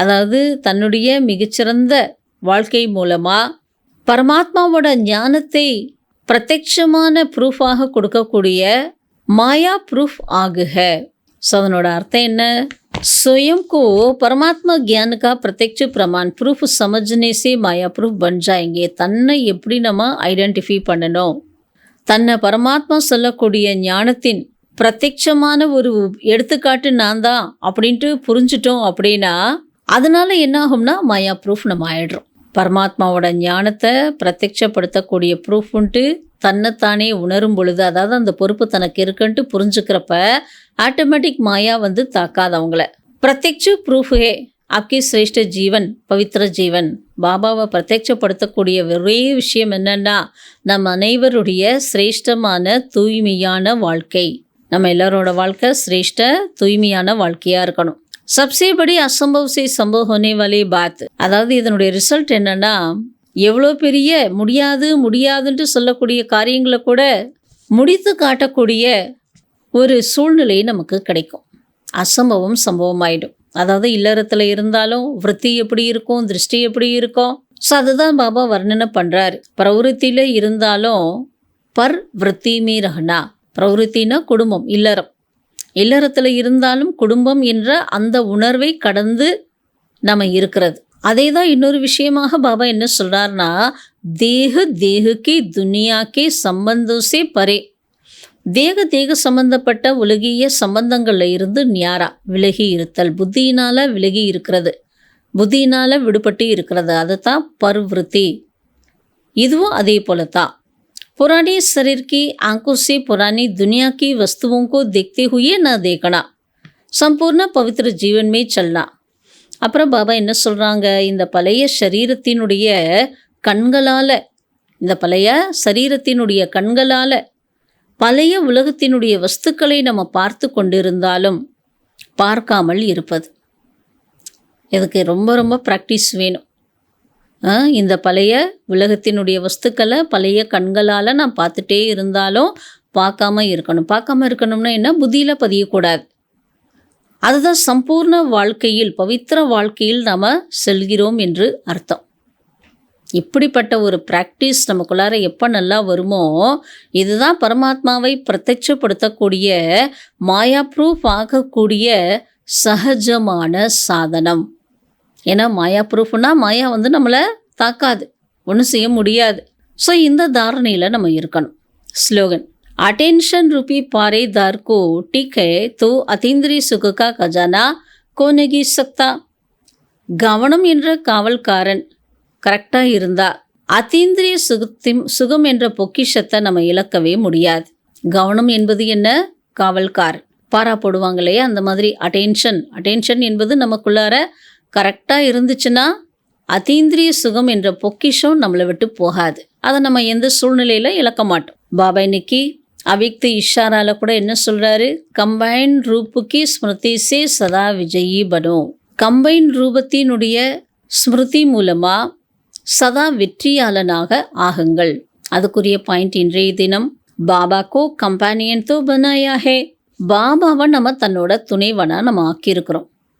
அதாவது தன்னுடைய மிகச்சிறந்த வாழ்க்கை மூலமாக பரமாத்மாவோட ஞானத்தை பிரத்யட்சமான ப்ரூஃபாக கொடுக்கக்கூடிய மாயா ப்ரூஃப் ஆகுக. ஸோ அதனோட அர்த்தம் என்ன, स्वयं को परमात्मा ज्ञान का प्रत्यक्ष प्रमाण प्रूफ समझने से माया प्रूफ बन जाएंगे. தன்னை எப்படி நம்ம ஐடென்டிஃபை பண்ணணும், தன்னை பரமாத்மா சொல்லக்கூடிய ஞானத்தின் பிரத்யட்சமான ஒரு எடுத்துக்காட்டு நான் தான் அப்படின்ட்டு புரிஞ்சிட்டோம் அப்படின்னா அதனால என்ன ஆகும்னா மாயா ப்ரூஃப் நம்ம ஆயிடுறோம். பரமாத்மாவோட ஞானத்தை பிரத்யட்சப்படுத்தக்கூடிய ப்ரூஃப்ன்ட்டு தன்னைத்தானே உணரும் பொழுது, அதாவது அந்த பொறுப்பு தனக்கு இருக்குன்ட்டு புரிஞ்சுக்கிறப்ப ஆட்டோமேட்டிக் மாயா வந்து தாக்காது அவங்கள. பிரத்யட்ச ப்ரூஃபே आपकी श्रेष्ठ जीवन पवित्र जीवन பாபாவை பிரத்யட்சப்படுத்தக்கூடிய ஒரே விஷயம் என்னன்னா நம் அனைவருடைய சிரேஷ்டமான தூய்மையான வாழ்க்கை. நம்ம எல்லாரோட வாழ்க்கை சிரேஷ்ட தூய்மையான வாழ்க்கையாக இருக்கணும். சப்சே படி அசம்பவ் சே சம்பவ் ஹோனே வாலே பாத், அதாவது இதனுடைய ரிசல்ட் என்னன்னா எவ்வளோ பெரிய முடியாதுன்ட்டு சொல்லக்கூடிய காரியங்களை கூட முடித்து காட்டக்கூடிய ஒரு சூழ்நிலை நமக்கு கிடைக்கும். அசம்பவம் சம்பவம் ஆயிடும். அதாவது இல்லறத்தில் இருந்தாலும் விருத்தி எப்படி இருக்கும், திருஷ்டி எப்படி இருக்கும், ஸோ அதுதான் பாபா வர்ணனை பண்ணுறாரு. பிரவருத்தியில் இருந்தாலும் பர் விருத்தி மீ ரஹ்னா, பிரவருத்தினா குடும்பம், இல்லறத்தில் இருந்தாலும் குடும்பம் என்ற அந்த உணர்வை கடந்து நம்ம இருக்கிறது. அதே தான் இன்னொரு விஷயமாக பாபா என்ன சொல்கிறாருன்னா, தேகுக்கு துனியாக்கே சம்பந்தோசே பரே, தேக சம்பந்தப்பட்ட உலகிய சம்பந்தங்களில் இருந்து ஞாரா விலகி இருத்தல், புத்தியினால் விலகி இருக்கிறது, புத்தியினால் விடுபட்டு இருக்கிறது, அதுதான் பர்விருத்தி. இதுவும் அதே போல தான். पुराने शरीर की आंखों से पुरानी दुनिया की वस्तुओं को देखते हुए न देखना, संपूर्ण पवित्र जीवन में चलना. அப்புறம் பாபா என்ன சொல்கிறாங்க, இந்த பழைய சரீரத்தினுடைய கண்களால், இந்த பழைய சரீரத்தினுடைய கண்களால் பழைய உலகத்தினுடைய வஸ்துக்களை நம்ம பார்த்து கொண்டிருந்தாலும் பார்க்காமல் இருப்பது. இதுக்கு ரொம்ப ரொம்ப ப்ராக்டிஸ் வேணும். இந்த பழைய உலகத்தினுடைய வஸ்துக்களை பழைய கண்களால் நான் பார்த்துட்டே இருந்தாலும் பார்க்காம இருக்கணும். பார்க்காம இருக்கணும்னா என்ன, புத்தியில் பதியக்கூடாது. அதுதான் சம்பூர்ண வாழ்க்கையில், பவித்திர வாழ்க்கையில் நாம் செல்கிறோம் என்று அர்த்தம். இப்படிப்பட்ட ஒரு ப்ராக்டிஸ் நமக்குள்ளார எப்போ நல்லா வருமோ, இதுதான் பரமாத்மாவை பிரத்யட்சப்படுத்தக்கூடிய, மாயா ப்ரூஃப் ஆகக்கூடிய சகஜமான சாதனம். ஏன்னா மாயா ப்ரூஃப்னா மாயா நம்மளை தாக்காது, ஒன்றும் செய்ய முடியாது. ஸோ இந்த தாரணையில் நம்ம இருக்கணும். ஸ்லோகன், अटेंशन रूपी पारेदार को टिक है तो अतीन्द्रिय सुख का खजाना को नहीं सकता. கவனம் என்ற காவல்காரன் கரெக்டாக இருந்தால் அதீந்திரிய சுகம் என்ற பொக்கிஷத்தை நம்ம இழக்கவே முடியாது. கவனம் என்பது என்ன, காவல்காரன். பாரா போடுவாங்க இல்லையா, அந்த மாதிரி அட்டென்ஷன் என்பது நமக்குள்ளார கரெக்டாக இருந்துச்சுன்னா அதீந்திரிய சுகம் என்ற பொக்கிஷம் நம்மளை விட்டு போகாது. அதை நம்ம எந்த சூழ்நிலையில் இழக்க மாட்டோம். பாபா இன்னைக்கு அவ்யக்த இஷாரால கூட என்ன சொல்கிறாரு, கம்பைன் ரூப்புக்கு ஸ்மிருதி சே சதா விஜயி பனோ. கம்பைன் ரூபத்தினுடைய ஸ்மிருதி மூலமாக சதா வெற்றியாளனாக ஆகுங்கள். அதுக்குரிய பாயிண்ட் இன்றைய தினம், பாபாக்கோ கம்பானியன் தோ பனாயா ஹே. பாபாவை நம்ம தன்னோட துணைவனாக நம்ம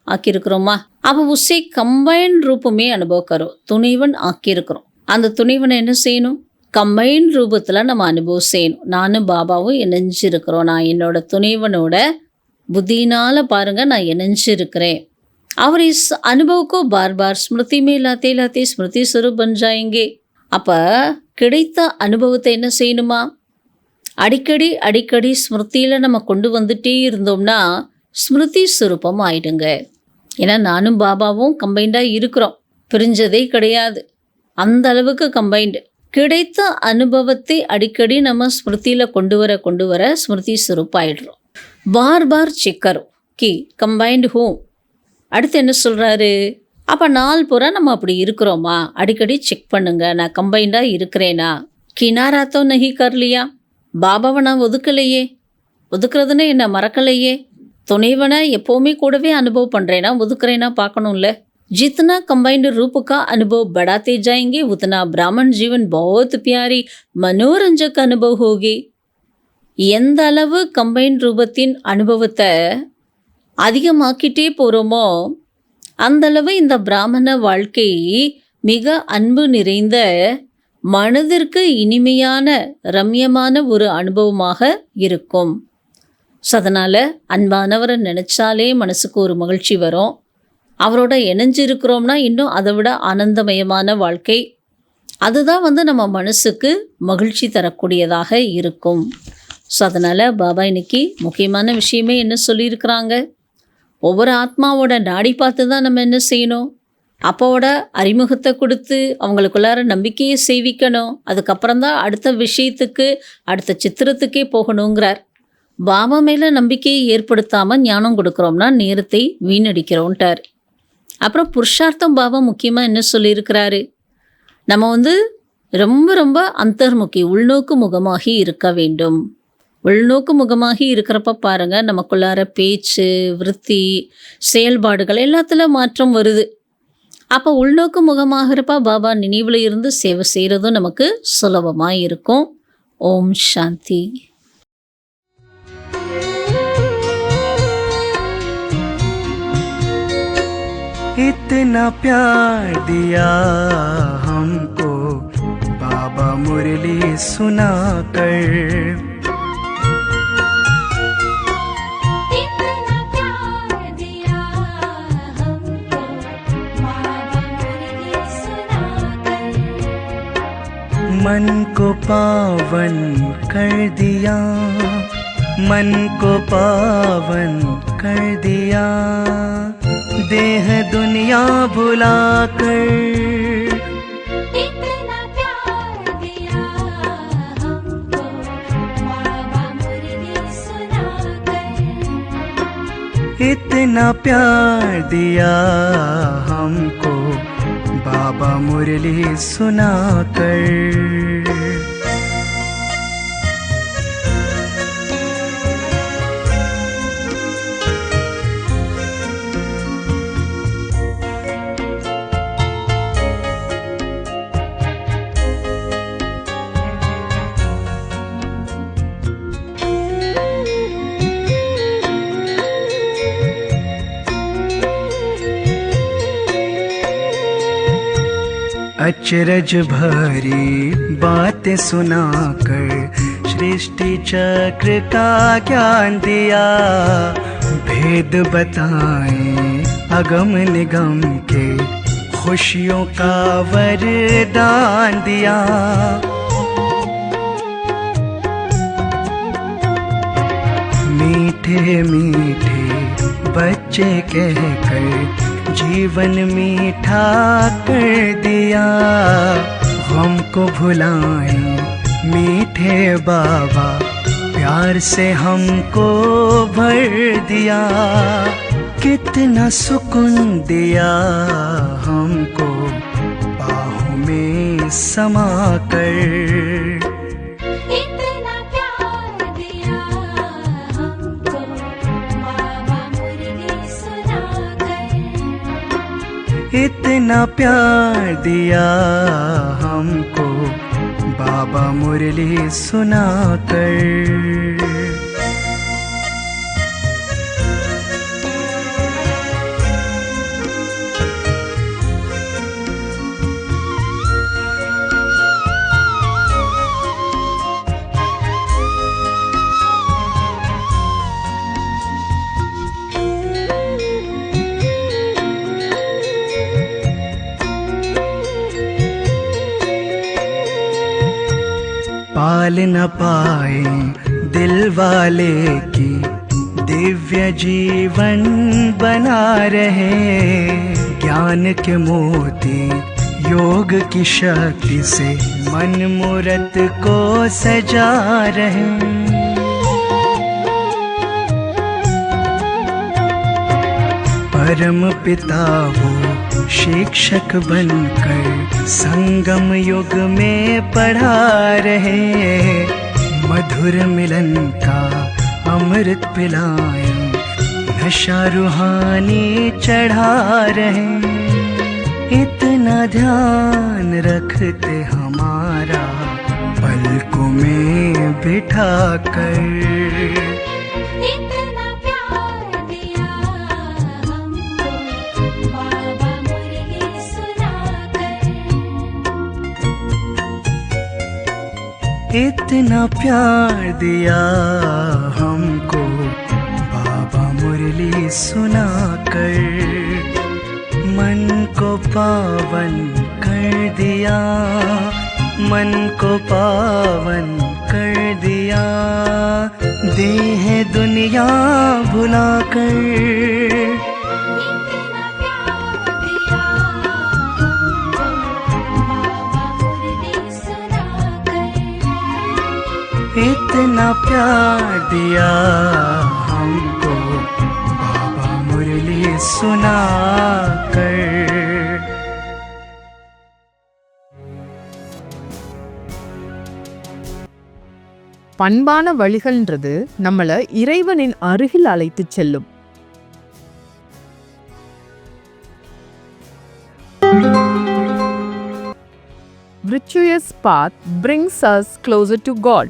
ஆக்கியிருக்கிறோமா? அப்போ உஸ்ஸே கம்பைன் ரூபமே அனுபவக்கரோ, துணைவன் ஆக்கியிருக்கிறோம். அந்த துணைவனை என்ன செய்யணும், கம்பைன் ரூபத்தில் நம்ம அனுபவம் செய்யணும். நானும் பாபாவும் இணைஞ்சிருக்கிறோம். நான் என்னோட துணைவனோட புத்தியினால் பாருங்கள் நான் இணைஞ்சிருக்கிறேன். அவர் இஸ் அனுபவக்கோ பார் பார் ஸ்மிருதி மே லாத்தே லாத்தே ஸ்மிருதி ஸ்வரூப் பன் ஜாயேங்கே. அப்போ கிடைத்த அனுபவத்தை என்ன செய்யணுமா, அடிக்கடி ஸ்மிருதியில் நம்ம கொண்டு வந்துட்டே இருந்தோம்னா ஸ்மிருதி ஸ்வரூபம் ஆயிடுங்க. ஏன்னா நானும் பாபாவும் கம்பைண்டாக இருக்கிறோம், பிரிஞ்சதே கிடையாது. அந்த அளவுக்கு கம்பைண்டு. கிடைத்த அனுபவத்தை அடிக்கடி நம்ம ஸ்மிருதியில் கொண்டு வர ஸ்மிருதி ஸ்வரூப் ஆயிடுறோம். பார் பார் செக்கரும் கி கம்பைண்டு ஹூம். அடுத்து என்ன சொல்கிறாரு, அப்போ நாள் பூரா நம்ம அப்படி இருக்கிறோமா, அடிக்கடி செக் பண்ணுங்க, நான் கம்பைண்டாக இருக்கிறேனா. கினாராத்தோ நகி கர்லியா, பாபாவை நான் ஒதுக்கலையே, ஒதுக்குறதுன்னு என்ன மறக்கலையே, துணைவனை எப்போவுமே கூடவே அனுபவம் பண்ணுறேன்னா ஒதுக்குறேன்னா பார்க்கணும்ல. जितना कंबाइंड रूप का अनुभव बढ़ाते जाएंगे उतना ब्राह्मण जीवन बहुत प्यारी मनोरंजक अनुभव होगी. எந்த அளவு கம்பைன் ரூபத்தின் அனுபவத்தை அதிகமாக்கிட்டே போகிறோமோ அந்தளவு இந்த பிராமண வாழ்க்கை மிக அன்பு நிறைந்த, மனதிற்கு இனிமையான ரம்யமான ஒரு அனுபவமாக இருக்கும். ஸோ அதனால் அன்பானவரை நினச்சாலே மனசுக்கு ஒரு மகிழ்ச்சி வரும். அவரோட இணைஞ்சிருக்கிறோம்னா இன்னும் அதை விட ஆனந்தமயமான வாழ்க்கை. அதுதான் நம்ம மனசுக்கு மகிழ்ச்சி தரக்கூடியதாக இருக்கும். ஸோ அதனால் பாபா இன்னைக்கு முக்கியமான விஷயமே என்ன சொல்லியிருக்கிறாங்க, ஒவ்வொரு ஆத்மாவோட நாடி பார்த்து தான் நம்ம என்ன செய்யணும், அப்பாவோட அறிமுகத்தை கொடுத்து அவங்களுக்குள்ளார நம்பிக்கையை செய்விக்கணும். அதுக்கப்புறம் தான் அடுத்த விஷயத்துக்கு, அடுத்த சித்திரத்துக்கே போகணுங்கிறார். பாபா மேலே நம்பிக்கையை ஏற்படுத்தாமல் ஞானம் கொடுக்குறோம்னா நேரத்தை வீணடிக்கிறோன்ட்டார். அப்புறம் புருஷார்த்தம் பாபா முக்கியமாக என்ன சொல்லியிருக்கிறாரு, நம்ம ரொம்ப ரொம்ப அந்தர்முகி, உள்நோக்கு முகமாகி இருக்க வேண்டும். உள்நோக்கு முகமாகி இருக்கிறப்ப பாருங்கள், நமக்குள்ளார பேச்சு, விருத்தி, செயல்பாடுகள் எல்லாத்துல மாற்றம் வருது. அப்போ உள்நோக்கு முகமாகிறப்ப பாபா நினைவில் இருந்து சேவை செய்கிறதும் நமக்கு சுலபமாக இருக்கும். ஓம் சாந்தி. इतना प्यार दिया हमको बाबा मुरली सुना कर, इतना प्यार दिया हमको बाबा मुरली सुनाकर, मन को पावन कर दिया, मन को पावन कर दिया, देह दुनिया भुलाकर, इतना प्यार दिया हमको बाबा मुरली सुनाकर, इतना प्यार दिया हमको बाबा मुरली सुना कर। अचरज भरी बातें सुनाकर सृष्टि चक्र का ज्ञान दिया, भेद बताए अगम निगम के खुशियों का वरदान दिया। मीठे मीठे बच्चे कहकर जीवन मीठा कर दिया, हमको भुलाए मीठे बाबा प्यार से हमको भर दिया। कितना सुकून दिया हमको बाहों में समा कर, इतना प्यार दिया हमको बाबा मुरली सुनाकर, इतना प्यार दिया हमको बाबा मुरली सुना कर। पाल न पाए दिल वाले की दिव्य जीवन बना रहे, ज्ञान के मोती योग की शक्ति से मन मूरत को सजा रहे। परम पिता वो शिक्षक बनकर संगम युग में पढ़ा रहे, मधुर मिलन का अमृत पिलाए नशा रूहानी चढ़ा रहे। इतना ध्यान रखते हमारा पलकों में बिठा कर, इतना प्यार दिया हमको बाबा मुरली सुनाकर, इतना प्यार दिया हमको बाबा मुरली सुना कर। मन को पावन कर दिया, मन को पावन कर दिया, देह दुनिया भुलाकर, इतना प्यार दिया हमको बाबा मुरली सुनाकर, इतना प्यार दिया हमको बाबा मुरली सुना कर। பண்பான வழிகள்ன்றது நம்மளை இறைவனின் அருகில் அழைத்துச் செல்லும். Virtuous path brings us closer to God.